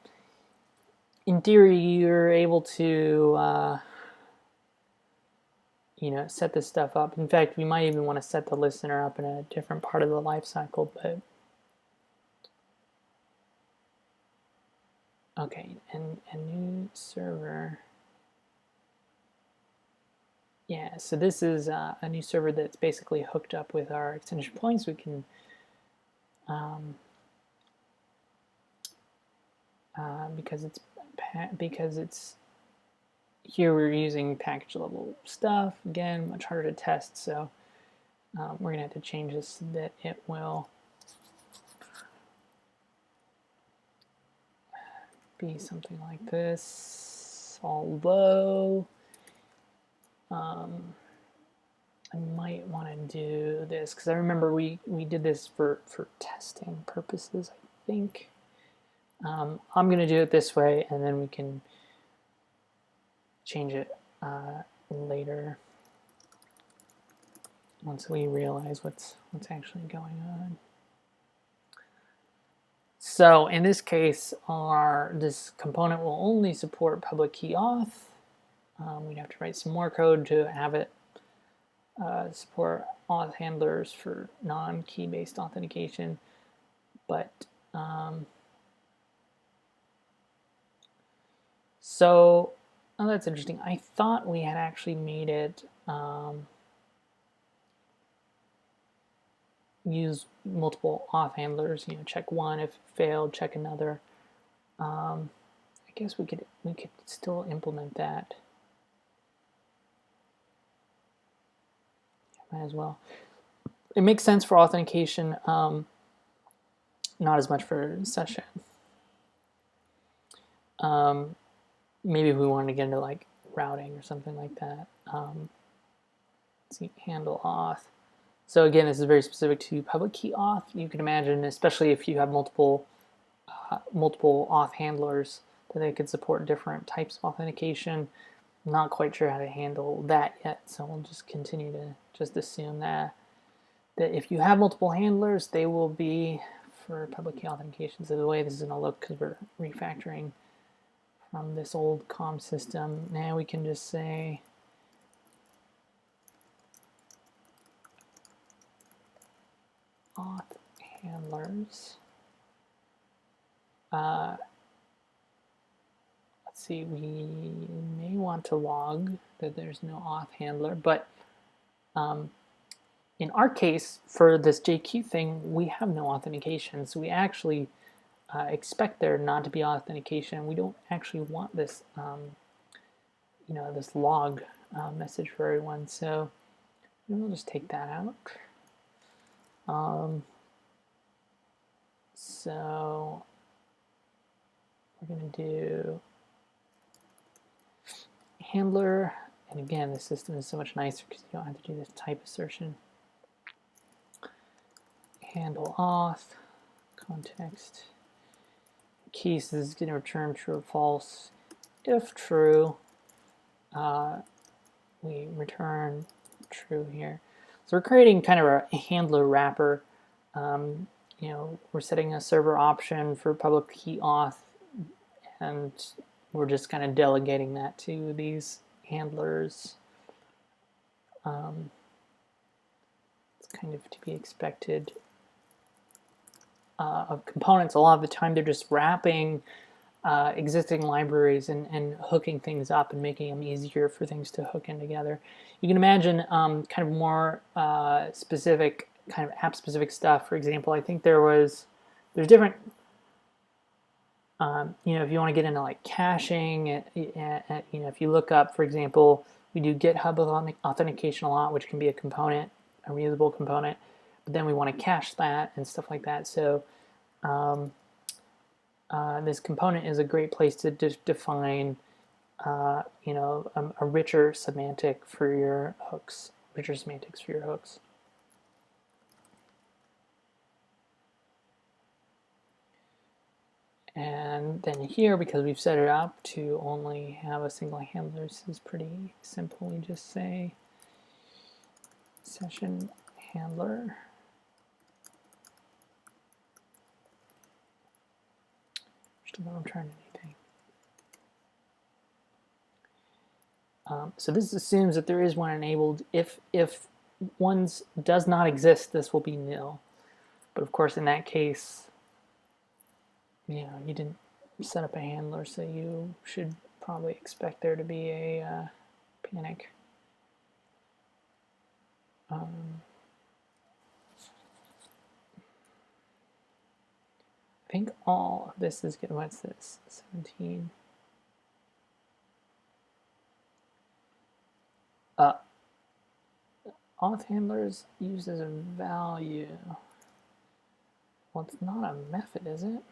in theory, you're able to set this stuff up. In fact, we might even want to set the listener up in a different part of the life cycle, but okay, and a new server. Yeah, so this is a new server that's basically hooked up with our extension points. We can because it's here we're using package level stuff. Again, much harder to test, so we're gonna have to change this so that it will be something like this. Although I might want to do this because I remember we did this for testing purposes, I think. I'm going to do it this way, and then we can change it later once we realize what's actually going on. So in this case, this component will only support public key auth. We'd have to write some more code to have it support auth handlers for non-key based authentication, but so that's interesting. I thought we had actually made it use multiple auth handlers. Check one if it failed, check another. I guess we could still implement that. Might as well. It makes sense for authentication, not as much for session. Maybe if we wanted to get into like routing or something like that. Let's see, handle auth. So again, this is very specific to public key auth. You can imagine, especially if you have multiple auth handlers, that they could support different types of authentication. I'm not quite sure how to handle that yet, so we'll just continue to just assume that if you have multiple handlers, they will be for public key authentication. So the way this is going to look, because we're refactoring from this old COM system, now we can just say auth handlers. Let's see, we may want to log that there's no auth handler, but in our case, for this JQ thing, we have no authentication, so we actually expect there not to be authentication. We don't actually want this, this log message for everyone. So we'll just take that out. So we're going to do handler, and again, the system is so much nicer because you don't have to do this type assertion. Handle auth, context. Keys is going to return true or false. If true, we return true here. So we're creating kind of a handler wrapper. We're setting a server option for public key auth, and we're just kind of delegating that to these handlers. It's kind of to be expected of components. A lot of the time they're just wrapping existing libraries and hooking things up and making them easier for things to hook in together. You can imagine kind of more specific, kind of app-specific stuff. For example, I think there's different, if you want to get into like caching, if you look up, for example, we do GitHub authentication a lot, which can be a component, a reusable component, but then we want to cache that and stuff like that. So this component is a great place to define, a richer semantic for your hooks, richer semantics for your hooks. And then here, because we've set it up to only have a single handler, this is pretty simple. We just say session handler. I'm trying anything. So this assumes that there is one enabled. If one does not exist, this will be nil. But of course, in that case, you didn't set up a handler, so you should probably expect there to be a panic. I think all of this is good. What's this? 17. Auth handlers used as a value. Well, it's not a method, is it?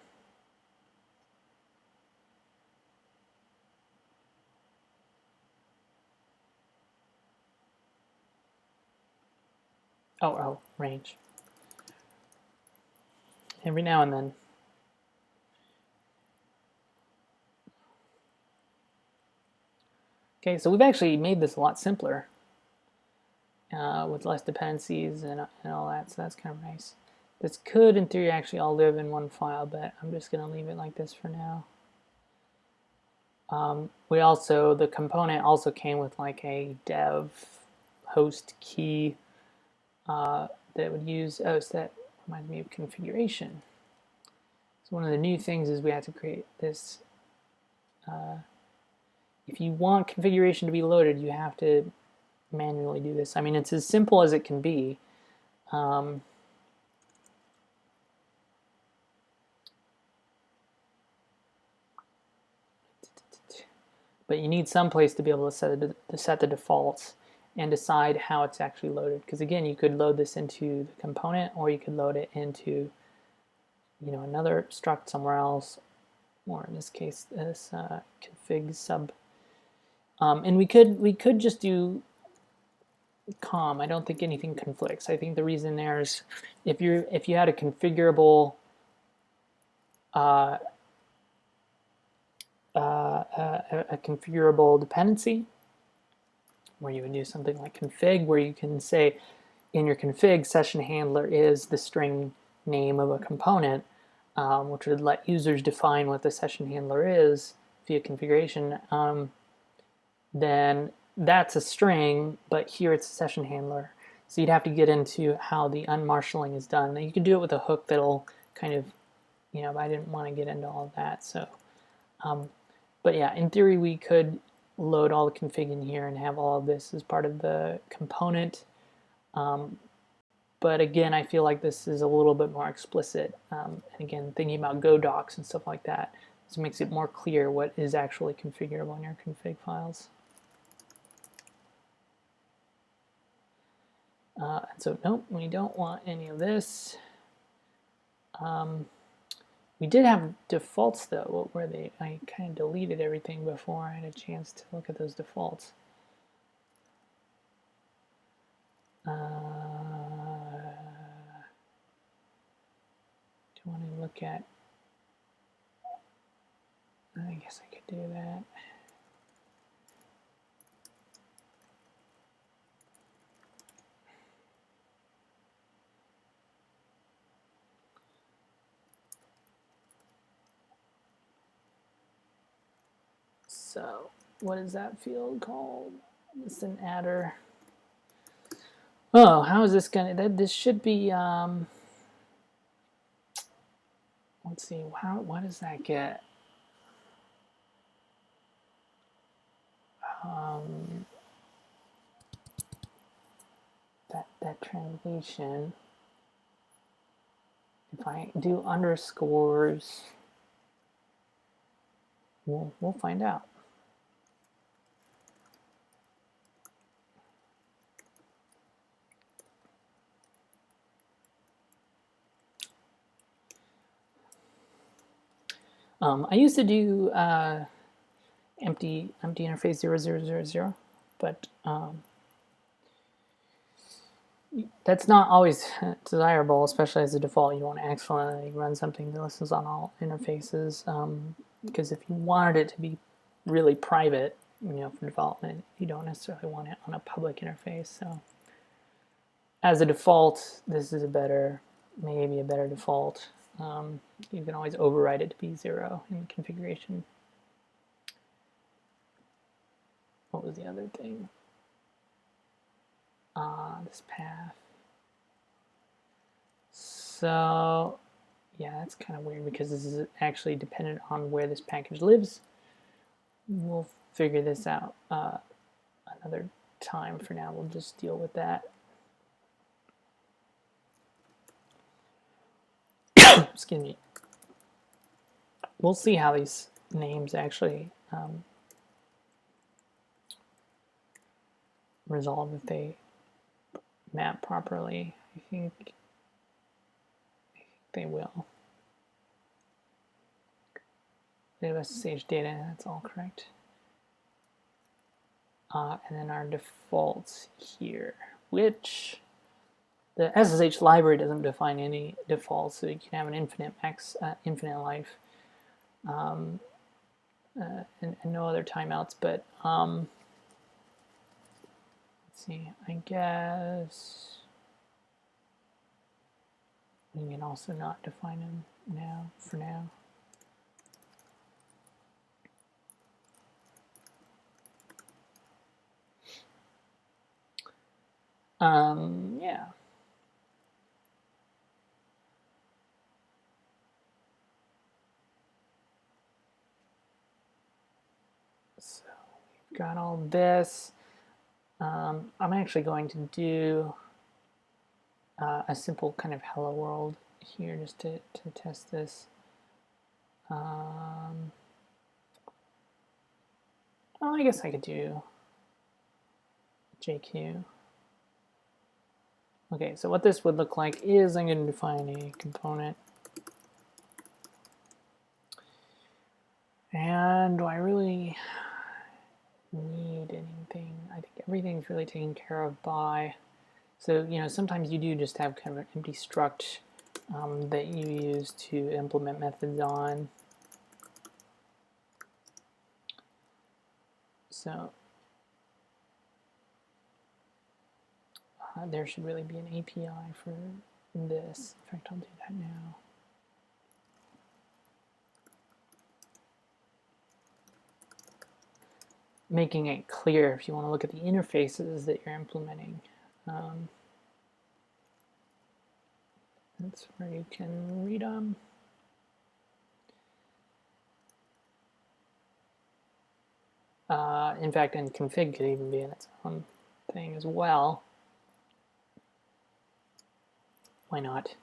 Oh, range. Every now and then. Okay, so we've actually made this a lot simpler with less dependencies and all that, so that's kind of nice. This could, in theory, actually all live in one file, but I'm just going to leave it like this for now. The component also came with like a dev host key that would use, so that reminds me of configuration. So one of the new things is we have to create this, if you want configuration to be loaded, you have to manually do this. I mean, it's as simple as it can be. But you need some place to be able to set the defaults and decide how it's actually loaded. Because again, you could load this into the component, or you could load it into, another struct somewhere else, or in this case, this config sub. And we could just do com. I don't think anything conflicts. I think the reason there is if you had a configurable dependency, where you would do something like config, where you can say in your config session handler is the string name of a component, which would let users define what the session handler is via configuration, then that's a string, but here it's a session handler. So you'd have to get into how the unmarshalling is done. Now you can do it with a hook that'll kind of, but I didn't want to get into all of that. So, but yeah, in theory, we could load all the config in here and have all of this as part of the component. But again, I feel like this is a little bit more explicit. And again, thinking about Go docs and stuff like that, this makes it more clear what is actually configurable in your config files. So nope, we don't want any of this. We did have defaults though. What were they? I kind of deleted everything before I had a chance to look at those defaults. Do you want to look at? I guess I could do that. So, what is that field called? It's an adder. Oh, how is this gonna? This should be. Let's see. What does that get? That translation. If I do underscores, we'll find out. I used to do empty interface 0000, but that's not always desirable, especially as a default. You want to actually run something that listens on all interfaces, because if you wanted it to be really private, for development, you don't necessarily want it on a public interface. So as a default, this is maybe a better default. You can always override it to be 0 in the configuration. What was the other thing? This path. So yeah, that's kind of weird because this is actually dependent on where this package lives. We'll figure this out another time. For now, we'll just deal with that. Excuse me. We'll see how these names actually resolve if they map properly. I think they will. They have SSH data, that's all correct. And then our defaults here, which the SSH library doesn't define any defaults, so you can have an infinite life, and no other timeouts. But let's see. I guess we can also not define them now. For now. Yeah. So we've got all this. I'm actually going to do a simple kind of hello world here just to test this. Oh, I guess I could do JQ. Okay, so what this would look like is I'm going to define a component. And do I really need anything? I think everything's really taken care of by. So, sometimes you do just have kind of an empty struct that you use to implement methods on. So there should really be an API for this. In fact, I'll do that now. Making it clear if you want to look at the interfaces that you're implementing. That's where you can read them. In fact, and config could even be in its own thing as well. Why not?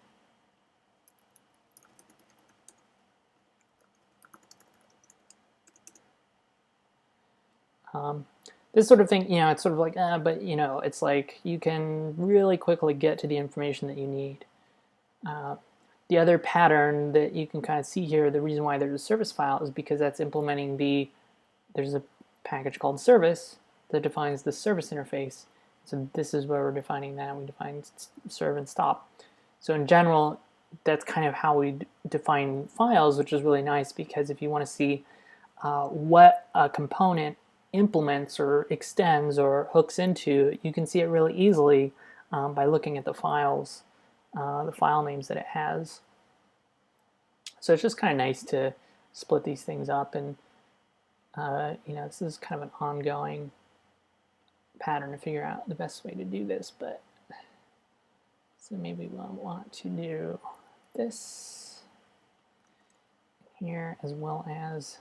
This sort of thing, you know, it's sort of like, but you know, it's like you can really quickly get to the information that you need. The other pattern that you can kind of see here, the reason why there's a service file is because that's implementing there's a package called service that defines the service interface. So this is where we're defining that. We define serve and stop. So in general, that's kind of how we define files, which is really nice because if you want to see what a component implements or extends or hooks into, you can see it really easily by looking at the files, the file names that it has. So it's just kind of nice to split these things up, and you know, this is kind of an ongoing pattern to figure out the best way to do this. But so maybe we'll want to do this here as well as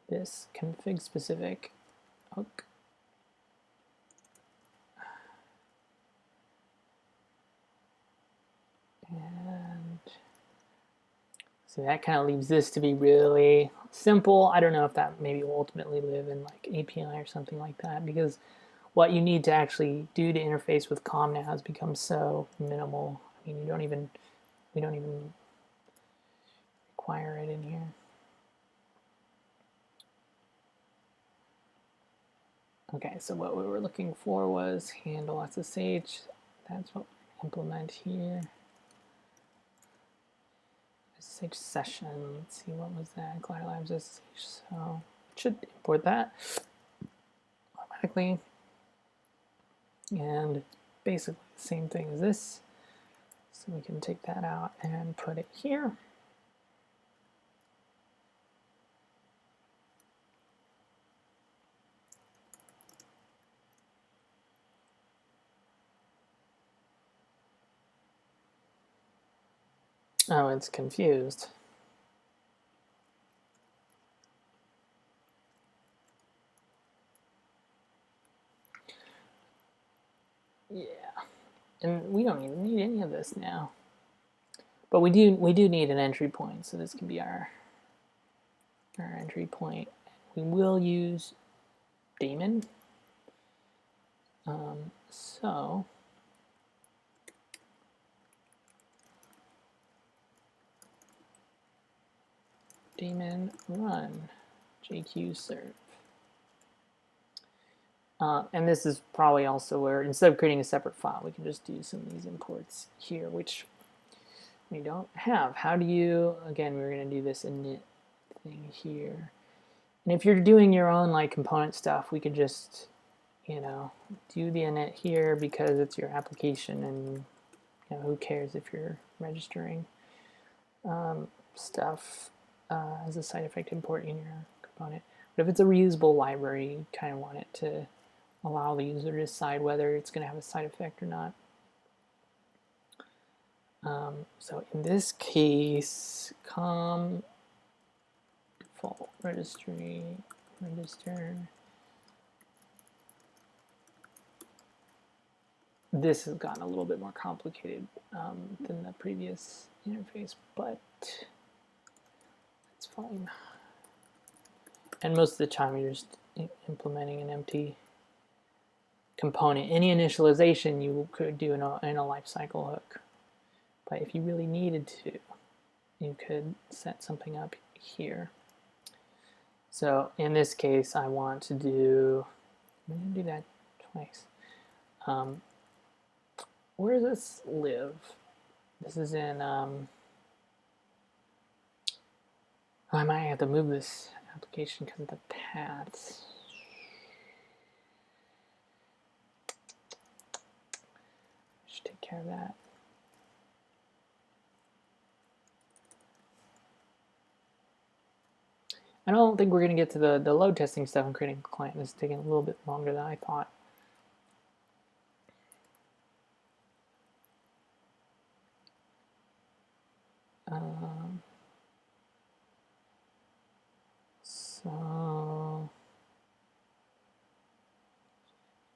this config specific hook. And so that kind of leaves this to be really simple. I don't know if that maybe will ultimately live in like API or something like that, because what you need to actually do to interface with COM now has become so minimal. I mean, we don't even require it in here. Okay, so what we were looking for was handle SSH. That's what we implement here. SSH session. Let's see, what was that? Glider Labs SSH. So it should import that automatically. And it's basically the same thing as this. So we can take that out and put it here. Oh, it's confused. Yeah, and we don't even need any of this now. But we do need an entry point, so this can be our entry point. We will use daemon. So daemon run JQ serve. And this is probably also where, instead of creating a separate file, we can just do some of these imports here, which we don't have. How do you, again, we're going to do this init thing here. And if you're doing your own like component stuff, we could just, you know, do the init here because it's your application, and you know, who cares if you're registering stuff as a side effect import in your component. But if it's a reusable library, you kind of want it to allow the user to decide whether it's going to have a side effect or not. So in this case, com default registry register. This has gotten a little bit more complicated than the previous interface, but it's fine. And most of the time you're just implementing an empty component. Any initialization you could do in a lifecycle hook. But if you really needed to, you could set something up here. So in this case, I want to do, I'm going to do that twice. Where does this live? This is in, I might have to move this application because of the paths. I should take care of that. I don't think we're going to get to the load testing stuff and creating a client. This is taking a little bit longer than I thought. So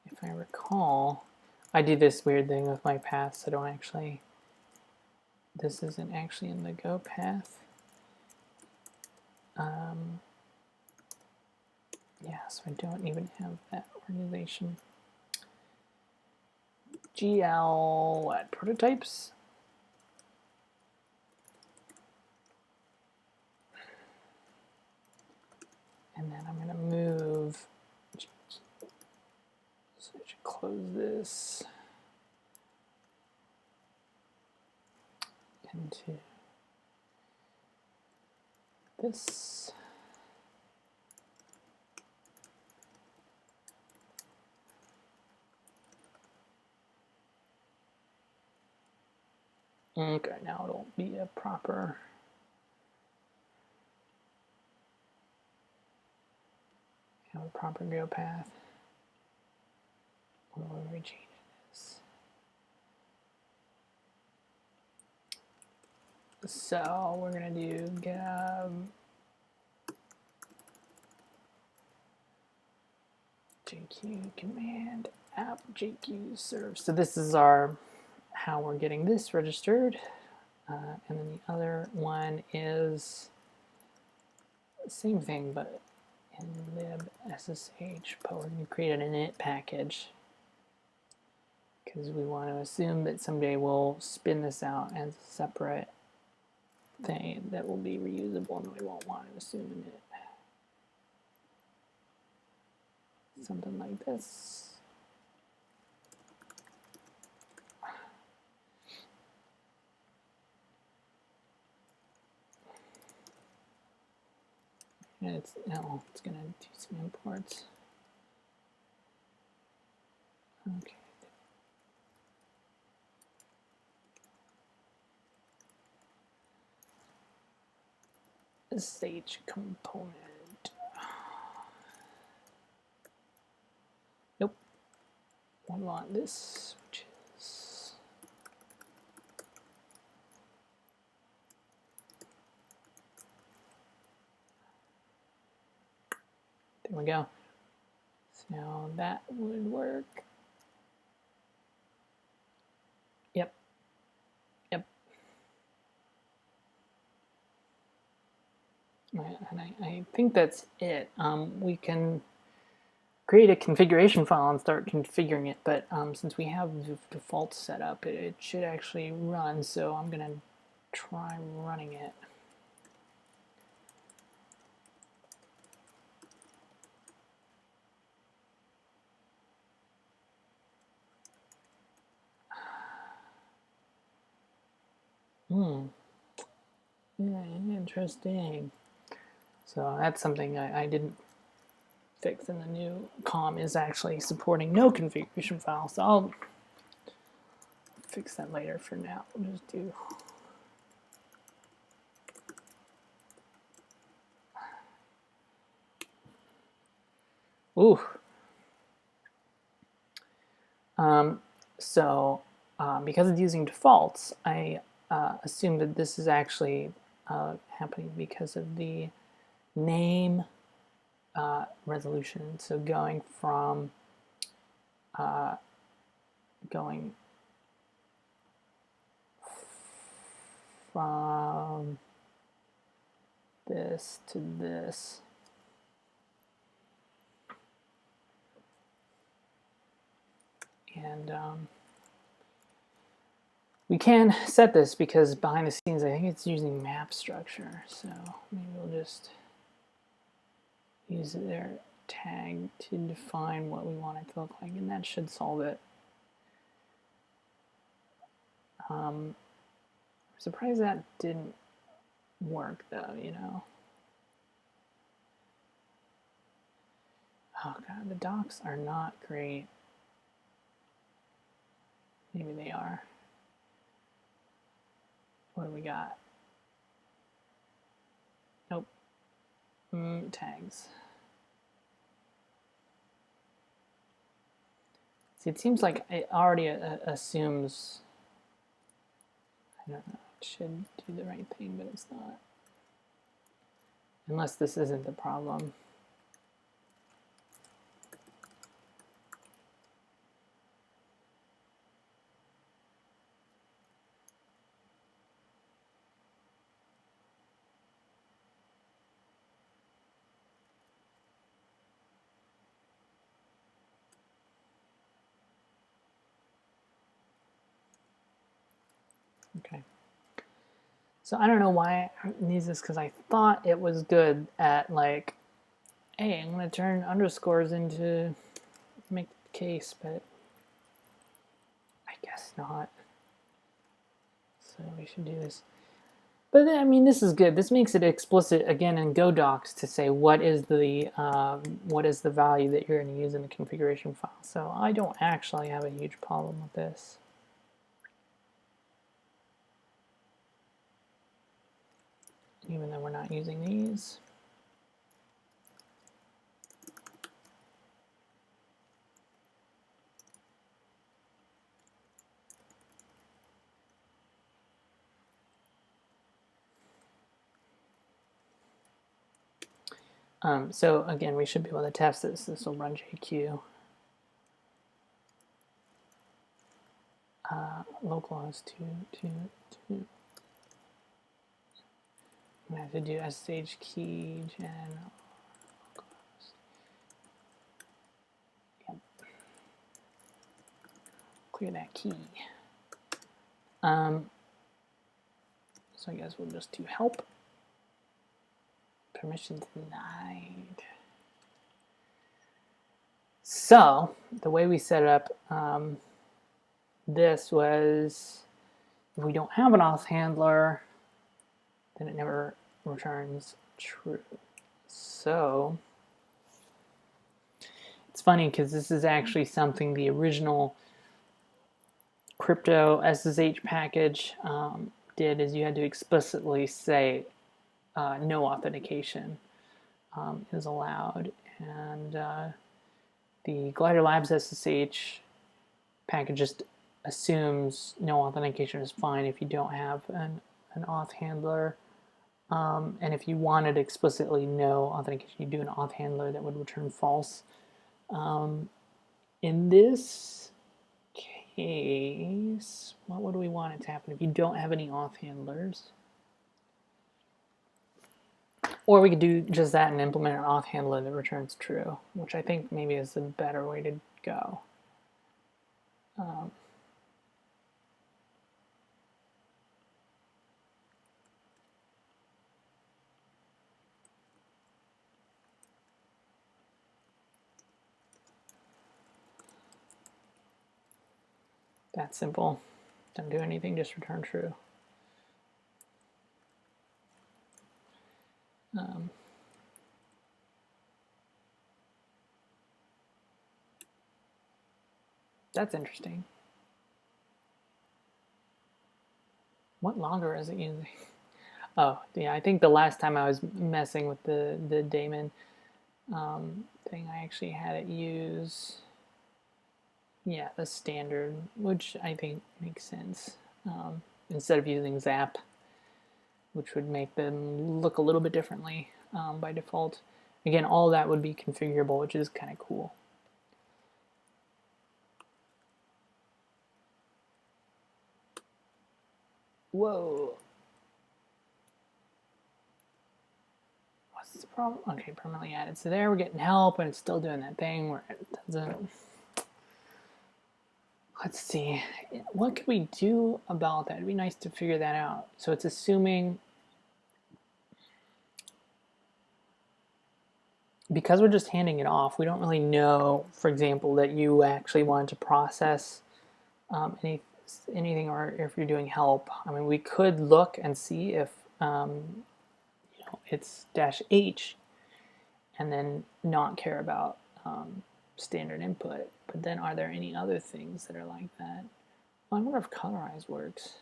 if I recall, I do this weird thing with my paths. I don't actually, this isn't actually in the Go path. Yeah, so I don't even have that organization. GL, what, prototypes? And then I'm going to move, so I should close this into this. Okay, now it'll be a proper Go path. What will we change this? So we're gonna do JQ command app JQ serve. So this is our how we're getting this registered, and then the other one is the same thing, but in lib ssh, but we're going to create an init package because we want to assume that someday we'll spin this out as a separate thing that will be reusable, and we won't want to assume it. Something like this. And it's going to do some imports. Okay. SH component. Nope. We want this, which is there we go. So that would work. Yep. Yep. And I think that's it. We can create a configuration file and start configuring it, but since we have the default set up, it should actually run, so I'm going to try running it. Yeah, interesting. So that's something I didn't fix in the new COM, is actually supporting no configuration file. So I'll fix that later. For now, we'll just do because it's using defaults, I assume that this is actually happening because of the name resolution. So going from this to this. And we can set this because behind the scenes I think it's using map structure. So maybe we'll just use their tag to define what we want it to look like, and that should solve it. I'm surprised that didn't work though, you know. Oh god, the docs are not great. Maybe they are. What do we got? Nope. Tags. See, it seems like it already assumes, I don't know, should do the right thing, but it's not. Unless this isn't the problem. Okay. So I don't know why I need this, because I thought it was good at like, hey, I'm going to turn underscores into make the case, but I guess not. So we should do this. But I mean, this is good. This makes it explicit again in Go docs to say what is the value that you're going to use in the configuration file. So I don't actually have a huge problem with this. Even though we're not using these. So again, we should be able to test this. This will run JQ. Localhost 222. I'm going to have to do SSH key gen. Yep. Clear that key. So I guess we'll just do help. Permission denied. So the way we set up this was, if we don't have an auth handler, then it never returns true. So it's funny because this is actually something the original crypto SSH package did, is you had to explicitly say no authentication is allowed. And the Glider Labs SSH package just assumes no authentication is fine if you don't have an auth handler. And if you wanted explicitly no authentication, you do an auth handler that would return false. In this case, what would we want it to happen if you don't have any auth handlers? Or we could do just that and implement an auth handler that returns true, which I think maybe is the better way to go. That's simple. Don't do anything, just return true. That's interesting. What logger is it using? Oh, yeah, I think the last time I was messing with the daemon thing, I actually had it use, yeah, the standard, which I think makes sense. Instead of using Zap, which would make them look a little bit differently by default. Again, all that would be configurable, which is kind of cool. Whoa. What's the problem? Okay, permanently added. So there we're getting help, and it's still doing that thing where it doesn't. Let's see. What could we do about that? It'd be nice to figure that out. So it's assuming, because we're just handing it off, we don't really know, for example, that you actually want to process anything, or if you're doing help. I mean, we could look and see if it's -H and then not care about standard input. But then are there any other things that are like that? Well, I wonder if colorize works.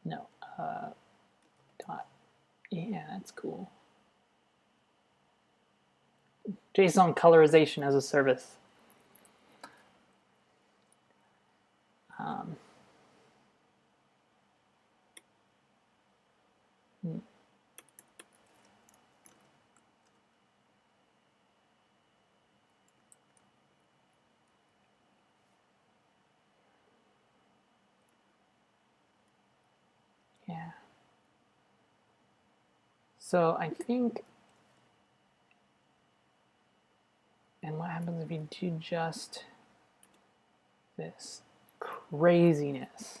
No. Dot. Yeah, that's cool. JSON colorization as a service. Yeah. So I think, and what happens if you do just this craziness?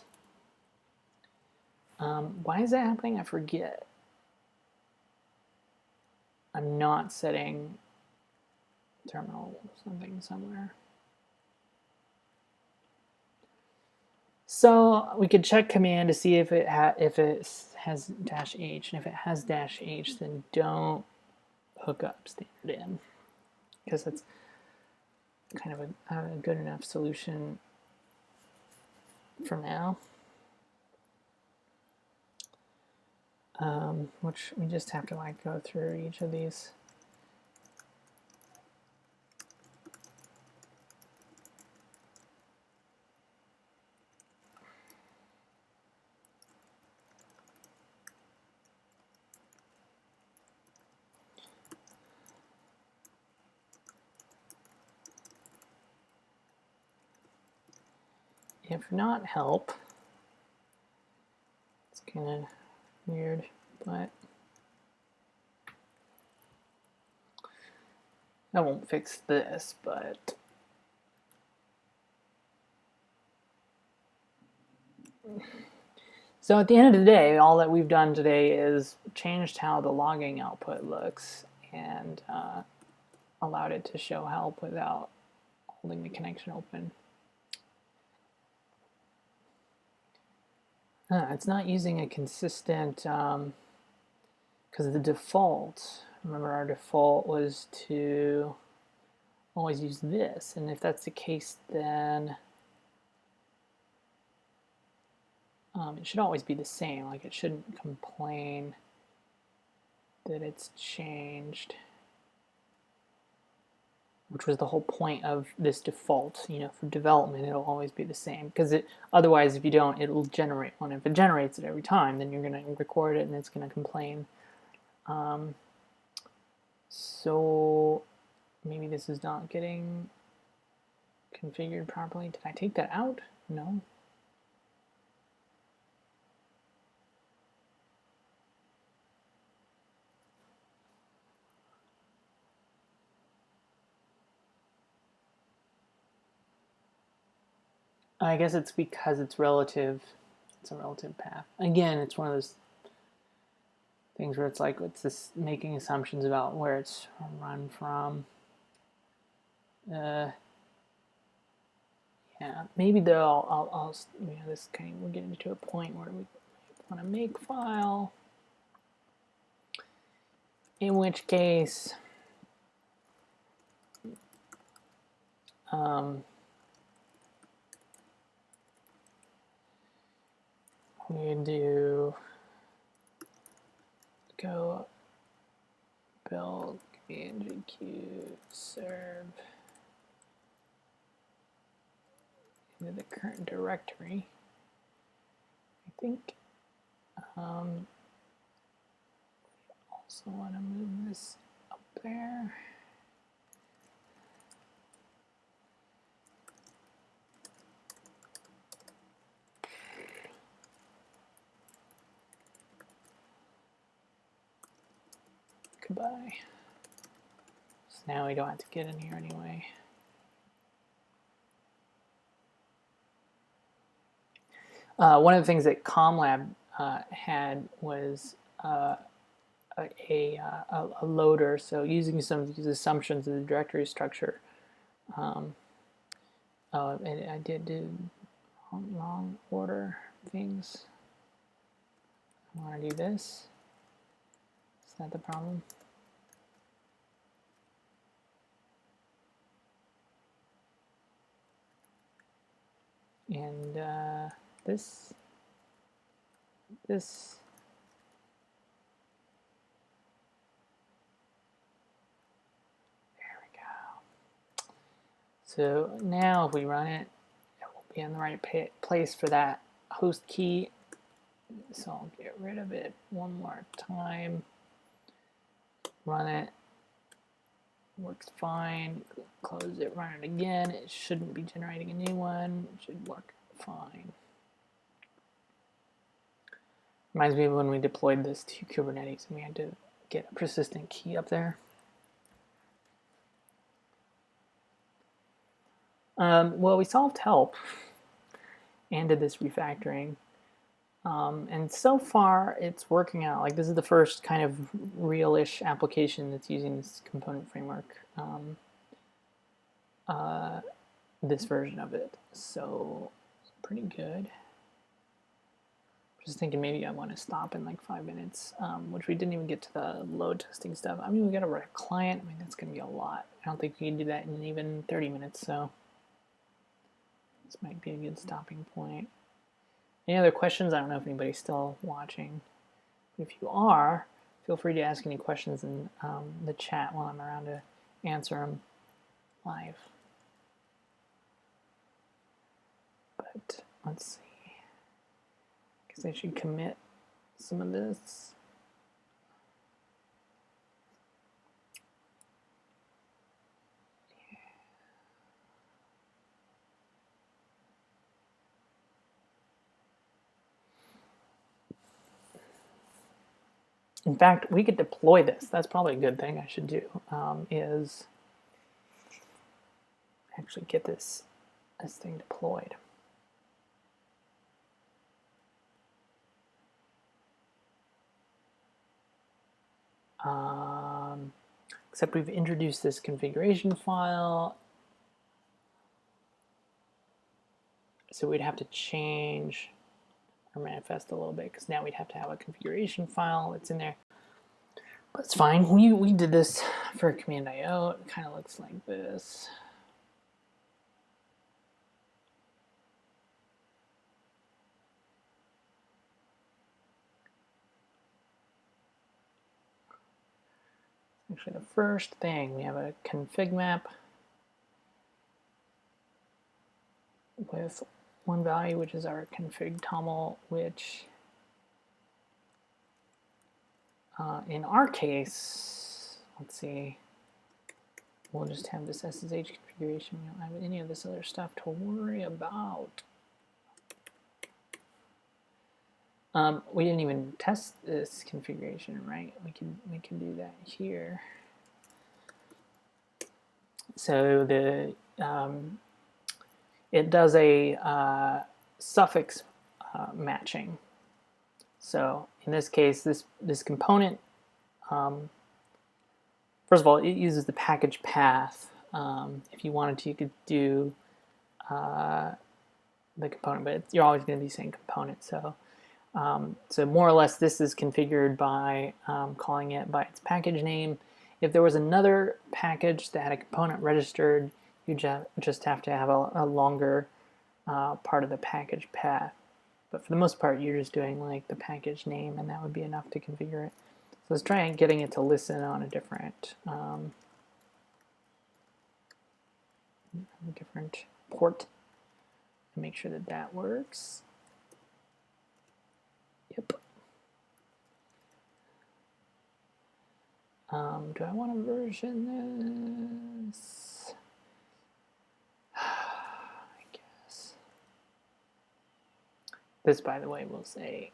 Why is that happening? I forget. I'm not setting terminal something somewhere. So we could check command to see if it has dash H, and if it has dash H, then don't hook up standard in, because that's kind of a good enough solution for now. Which we just have to like go through each of these. If not help, it's kind of weird, but I won't fix this, but so at the end of the day, all that we've done today is changed how the logging output looks and allowed it to show help without holding the connection open. It's not using a consistent, because the default, remember our default was to always use this, and if that's the case, then it should always be the same. Like, it shouldn't complain that it's changed, which was the whole point of this default. You know, for development, it'll always be the same, because otherwise, if you don't, it'll generate one. If it generates it every time, then you're going to record it and it's going to complain. So maybe this is not getting configured properly. Did I take that out? No. I guess it's because it's relative. It's a relative path. Again, it's one of those things where it's like it's this making assumptions about where it's run from. Yeah, maybe though I'll you know, this kind of, we're getting to a point where we want to make file, in which case we do go build execute serve into the current directory. I think also want to move this up there. Goodbye. So now we don't have to get in here anyway. One of the things that ComLab had was a loader. So using some of these assumptions of the directory structure. And I did do wrong order things. I want to do this. Is that the problem? And this. There we So now if we run it, it will be in the right place for that host key. So I'll get rid of it one more time. Run it. Works fine. Close it, run it again. It shouldn't be generating a new one. It should work fine. Reminds me of when we deployed this to Kubernetes and we had to get a persistent key up there. Well, we solved help and did this refactoring. And so far, it's working out. Like, this is the first kind of real-ish application that's using this component framework, this version of it. So, it's pretty good. Just thinking maybe I want to stop in like 5 minutes, which we didn't even get to the load testing stuff. I mean, we got to write a client. I mean, that's going to be a lot. I don't think we can do that in even 30 minutes, so this might be a good stopping point. Any other questions? I don't know if anybody's still watching. If you are, feel free to ask any questions in the chat while I'm around to answer them live. But let's see. I guess I should commit some of this. In fact, we could deploy this. That's probably a good thing I should do, is actually get this thing deployed. Except we've introduced this configuration file. So we'd have to change our manifest a little bit because now we'd have to have a configuration file that's in there. But it's fine. We did this for command IO. It kind of looks like this. Actually, the first thing, we have a config map with one value, which is our config toml, which in our case, let's see, we'll just have this SSH configuration. We don't have any of this other stuff to worry about. We didn't even test this configuration, right? We can do that here. So the it does a suffix matching. So in this case, this component, first of all, it uses the package path. If you wanted to, you could do the component, but you're always going to be saying component. So so more or less, this is configured by calling it by its package name. If there was another package that had a component registered, you just have to have a longer part of the package path. But for the most part, you're just doing like the package name, and that would be enough to configure it. So let's try getting it to listen on a different port and make sure that that works. Yep. Do I want to version this? I guess. This, by the way, will say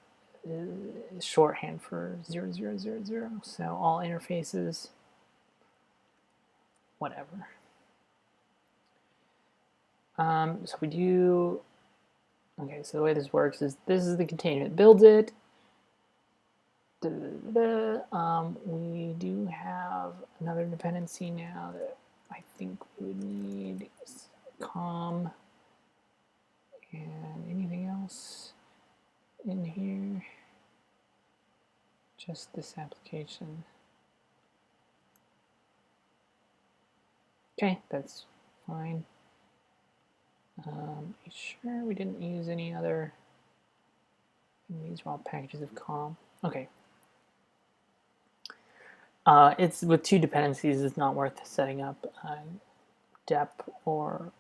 is shorthand for 0000. So all interfaces, whatever. So we do. Okay, so the way this works is this is the container that builds it. We do have another dependency now that I think we would need is com and anything else in here. Just this application. Okay, that's fine. Sure we didn't use any other. These are all packages of com. Okay. It's with two dependencies. It's not worth setting up dep, or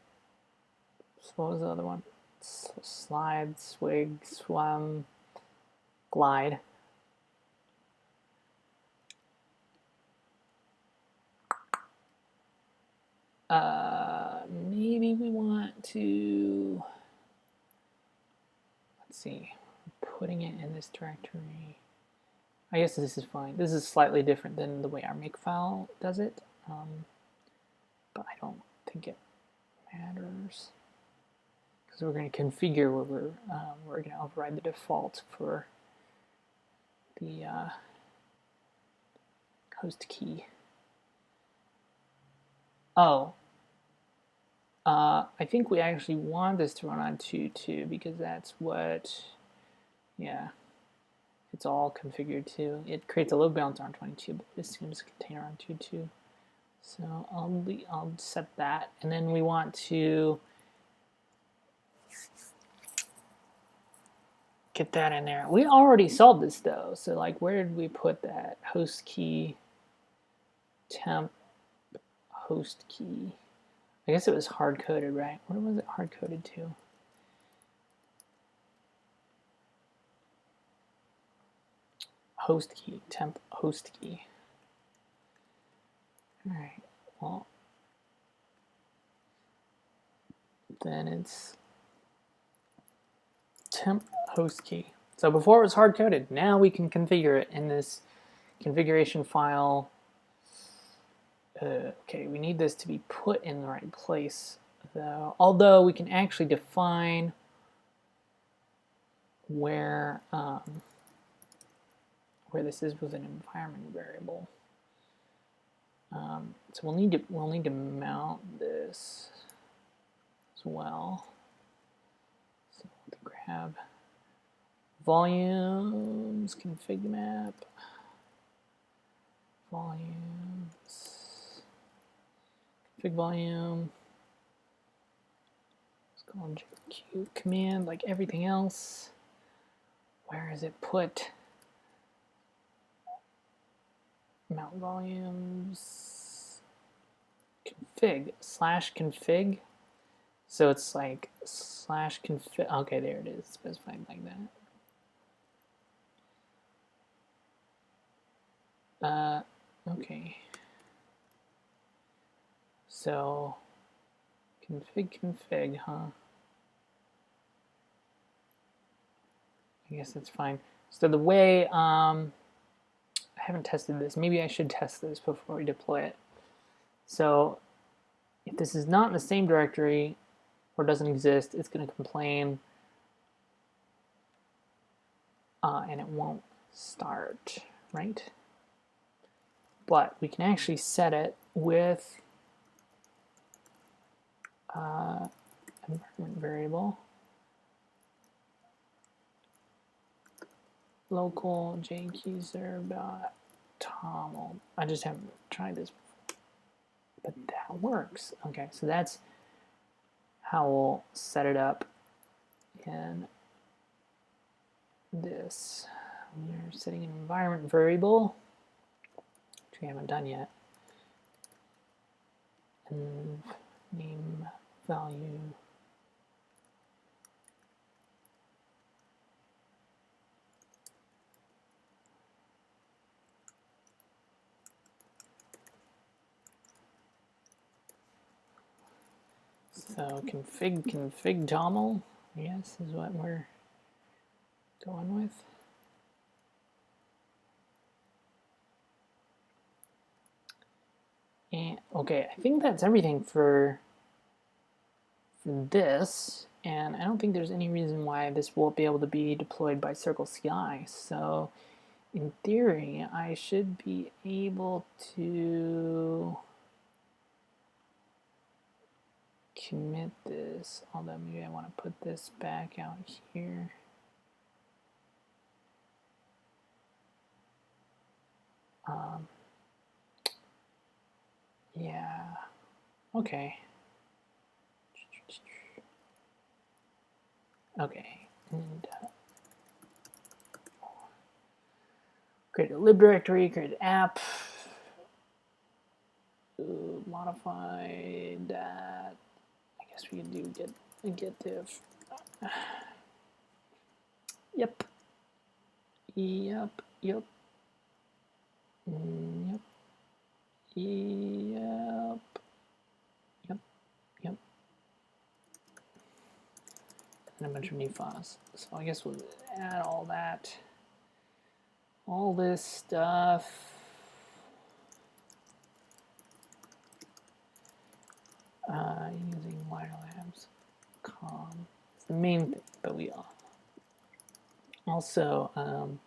what was the other one? Slide, swig, swim, glide. Maybe we want to, let's see, putting it in this directory. I guess this is fine. This is slightly different than the way our makefile does it, but I don't think it matters because we're going to configure where we're going to override the default for the host key. Oh, I think we actually want this to run on 2.2 because that's what, yeah, it's all configured to. It creates a load balancer on 22, but it assumes a container on 2.2. So I'll set that, and then we want to get that in there. We already solved this though, so like where did we put that? Host key, temp, host key. I guess it was hard-coded, right? Where was it hard-coded to? Host key, temp host key. All right, well, then it's temp host key. So before it was hard-coded, now we can configure it in this configuration file. Okay, we need this to be put in the right place, though. Although we can actually define where this is with an environment variable. So we'll need to mount this as well. So we'll grab volumes, config map, volumes, config volume. Let's call JQ command like everything else. Where is it put? Mount volumes, config, /config. So it's like /config. Okay, there it is, specified like that. Okay. So config, huh? I guess that's fine. So the way, I haven't tested this. Maybe I should test this before we deploy it. So if this is not in the same directory or doesn't exist, it's going to complain and it won't start, right? But we can actually set it with environment variable, local jkeyserve.toml. I just haven't tried this before, but that works. Okay, so that's how we'll set it up in this. We're setting an environment variable, which we haven't done yet. And name value. So config toml, I guess, is what we're going with. And okay, I think that's everything for this, and I don't think there's any reason why this won't be able to be deployed by Circle CI. So in theory, I should be able to commit this, although maybe I want to put this back out here. Yeah, okay. Okay, and create a lib directory, create an app. modify that. I guess we can do get diff. Yep. Yep. Yep. Yep. Yep. Yep. Yep. And a bunch of new files. So I guess we'll add all that. All this stuff. Using wirelabs.com. It's the main thing, but we also and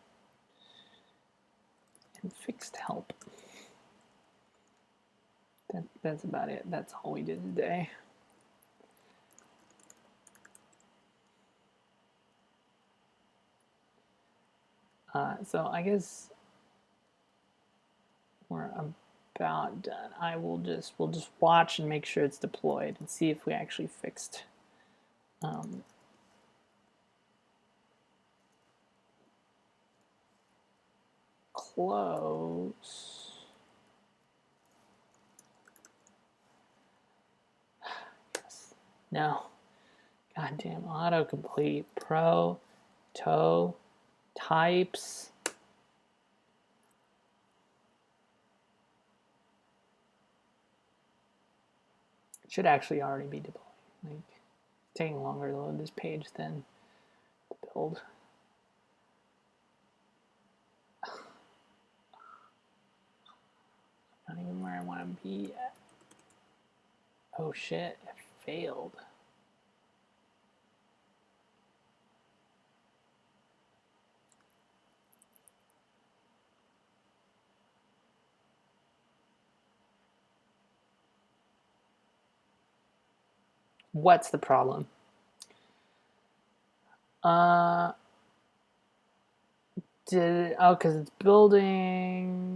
fixed help. That's about it. That's all we did today. So I guess we're about done. We'll just watch and make sure it's deployed and see if we actually fixed close. Yes. No. Goddamn autocomplete. Pro, toe, types. It should actually already be deployed. Like, it's taking longer to load this page than the build. Not even where I want to be yet. Oh shit, it failed. What's the problem? Because it's building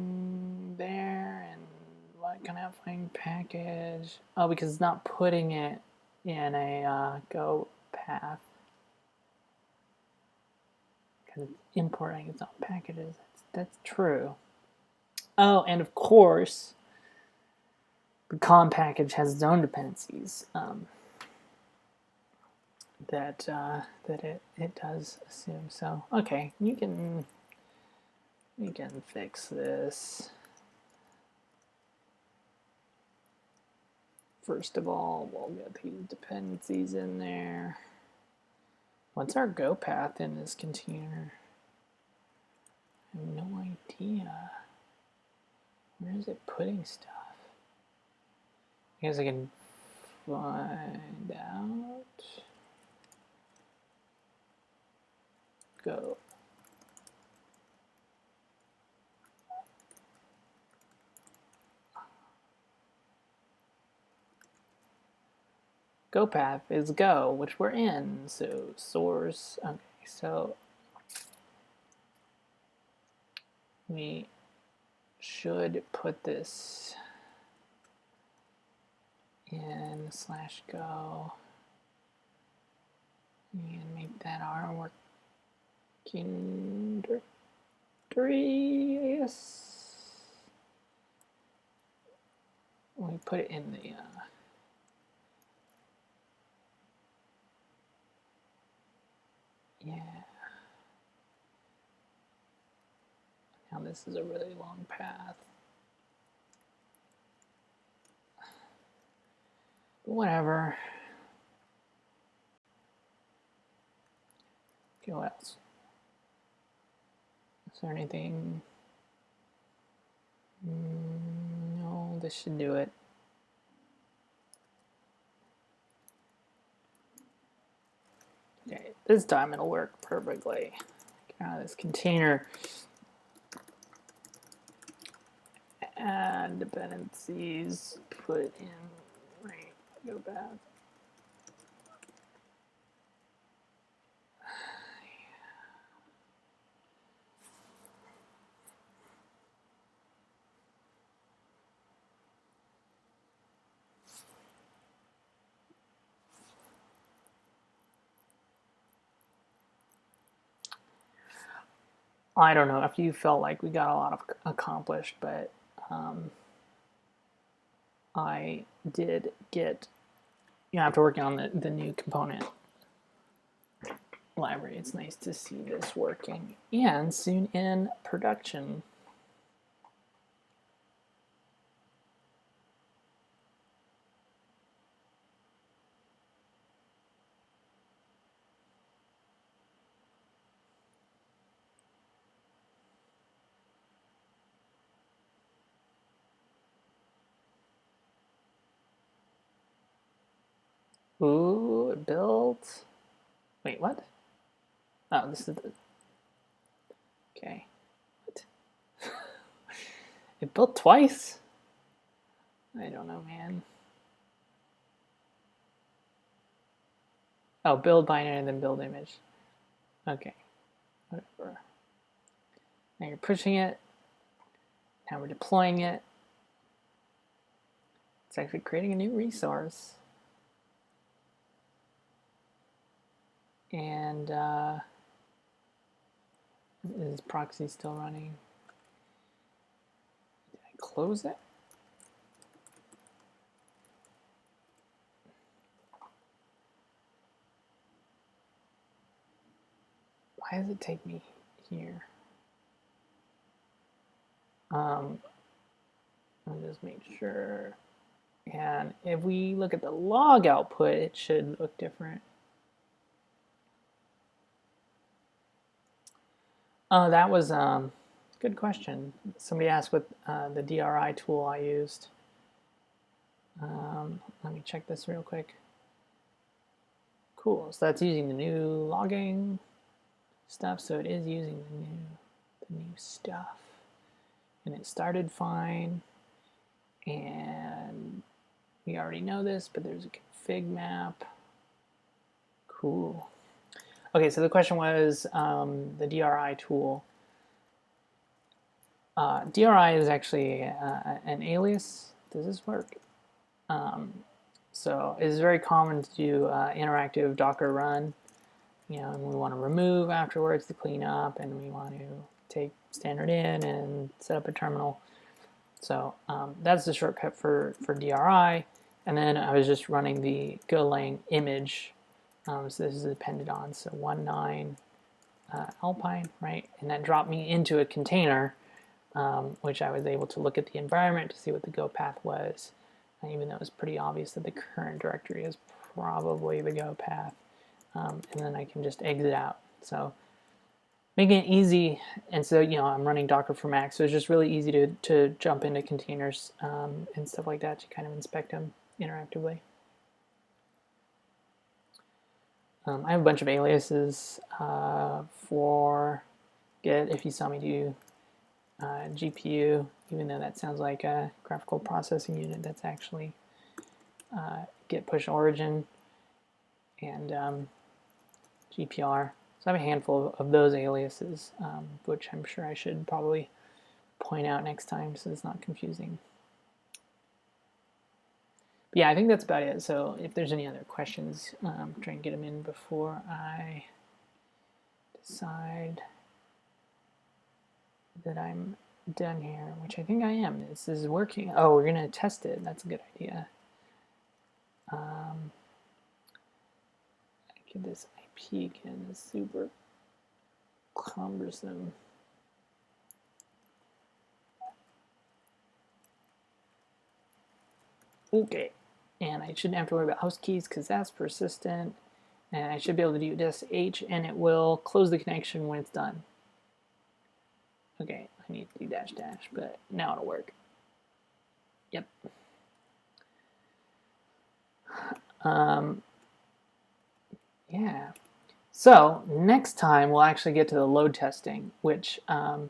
there, and what can I find package? Oh, because it's not putting it in a Go path. Because it's importing its own packages. That's true. Oh, and of course, the com package has its own dependencies. That it does assume. So okay, we can fix this. First of all, we'll get these dependencies in there. What's our go path in this container? I have no idea. Where is it putting stuff? I guess I can find out. Go. Go path is go, which we're in. So source. Okay, so we should put this in /go and make that our working directory, I guess. We put it in the yeah. Now this is a really long path. But whatever. Okay, what else? Is there anything? No, this should do it. Okay, this time it'll work perfectly. Get out of this container. Add dependencies, put in, right, go back. I don't know if you felt like we got a lot of accomplished, but I did get, after working on the new component library, it's nice to see this working and soon in production. Ooh, it built. Wait, what? Oh, this is the. Okay. What? It built twice? I don't know, man. Oh, build binary and then build image. Okay. Whatever. Now you're pushing it. Now we're deploying it. It's actually creating a new resource. And is proxy still running? Did I close it? Why does it take me here? Let me just make sure. And if we look at the log output, it should look different. Oh, that was good question. Somebody asked what the DRI tool I used. Let me check this real quick. Cool. So that's using the new logging stuff. So it is using the new stuff, and it started fine. And we already know this, but there's a config map. Cool. Okay, so the question was the DRI tool. DRI is actually an alias. Does this work? So it's very common to do interactive Docker run, and we want to remove afterwards to clean up, and we want to take standard in and set up a terminal. So that's the shortcut for DRI. And then I was just running the Golang image. So this is depended on, so 19 Alpine, right? And that dropped me into a container, which I was able to look at the environment to see what the go path was, even though it was pretty obvious that the current directory is probably the go path. And then I can just exit out. So making it easy, and so I'm running Docker for Mac, so it's just really easy to jump into containers and stuff like that to kind of inspect them interactively. I have a bunch of aliases for Git. If you saw me do GPU, even though that sounds like a graphical processing unit, that's actually Git push origin and GPR. So I have a handful of those aliases, which I'm sure I should probably point out next time so it's not confusing. But yeah, I think that's about it. So if there's any other questions, try and get them in before I decide that I'm done here, which I think I am. This is working. Oh, we're going to test it. That's a good idea. Get this IP again. It's super cumbersome. Okay, and I shouldn't have to worry about host keys because that's persistent. And I should be able to do -h, and it will close the connection when it's done. Okay, I need to do --, but now it'll work. Yep. Yeah. So next time we'll actually get to the load testing, which now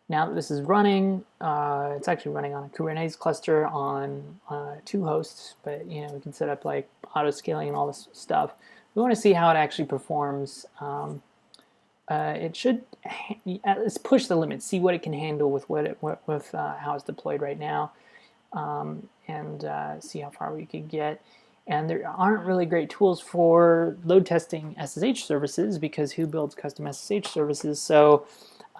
that this is running, it's actually running on a Kubernetes cluster on 2 hosts, but we can set up like auto scaling and all this stuff. We want to see how it actually performs. It should let's push the limits, see what it can handle with how it's deployed right now, and see how far we could get. And there aren't really great tools for load testing SSH services because who builds custom SSH services? So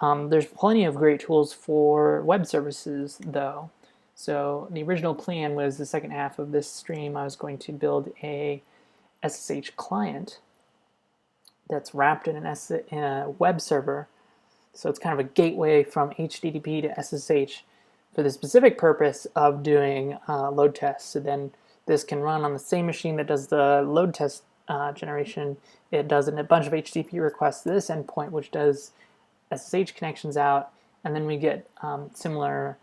there's plenty of great tools for web services, though. So the original plan was the second half of this stream, I was going to build a SSH client that's wrapped in a web server. So it's kind of a gateway from HTTP to SSH for the specific purpose of doing load tests. So then this can run on the same machine that does the load test generation. It does a bunch of HTTP requests to this endpoint, which does SSH connections out, and then we get similar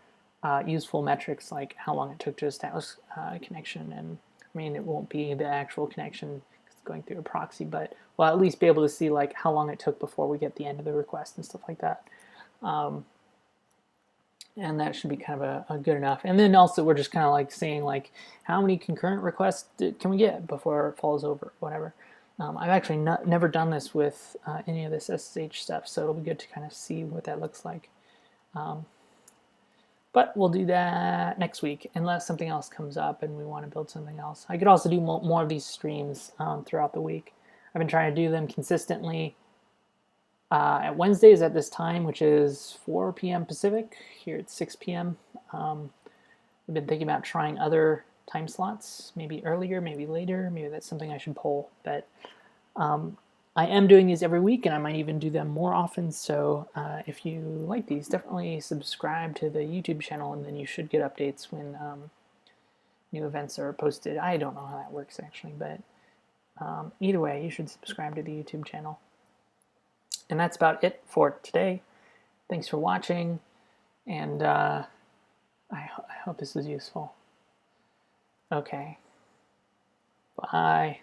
useful metrics like how long it took to establish a connection. And I mean, it won't be the actual connection because it's going through a proxy, but we'll at least be able to see like how long it took before we get the end of the request and stuff like that. And that should be kind of a good enough. And then also we're just kind of like seeing like how many concurrent requests can we get before it falls over, whatever. I've actually never done this with any of this SSH stuff, so it'll be good to kind of see what that looks like. But we'll do that next week unless something else comes up and we want to build something else. I could also do more of these streams throughout the week. I've been trying to do them consistently at Wednesdays at this time, which is 4 p.m. Pacific. Here it's 6 p.m. We've been thinking about trying other time slots, maybe earlier, maybe later. Maybe that's something I should poll. But I am doing these every week, and I might even do them more often. So if you like these, definitely subscribe to the YouTube channel, and then you should get updates when new events are posted. I don't know how that works actually, but either way, you should subscribe to the YouTube channel. And that's about it for today. Thanks for watching, and I hope this was useful. Okay. Bye.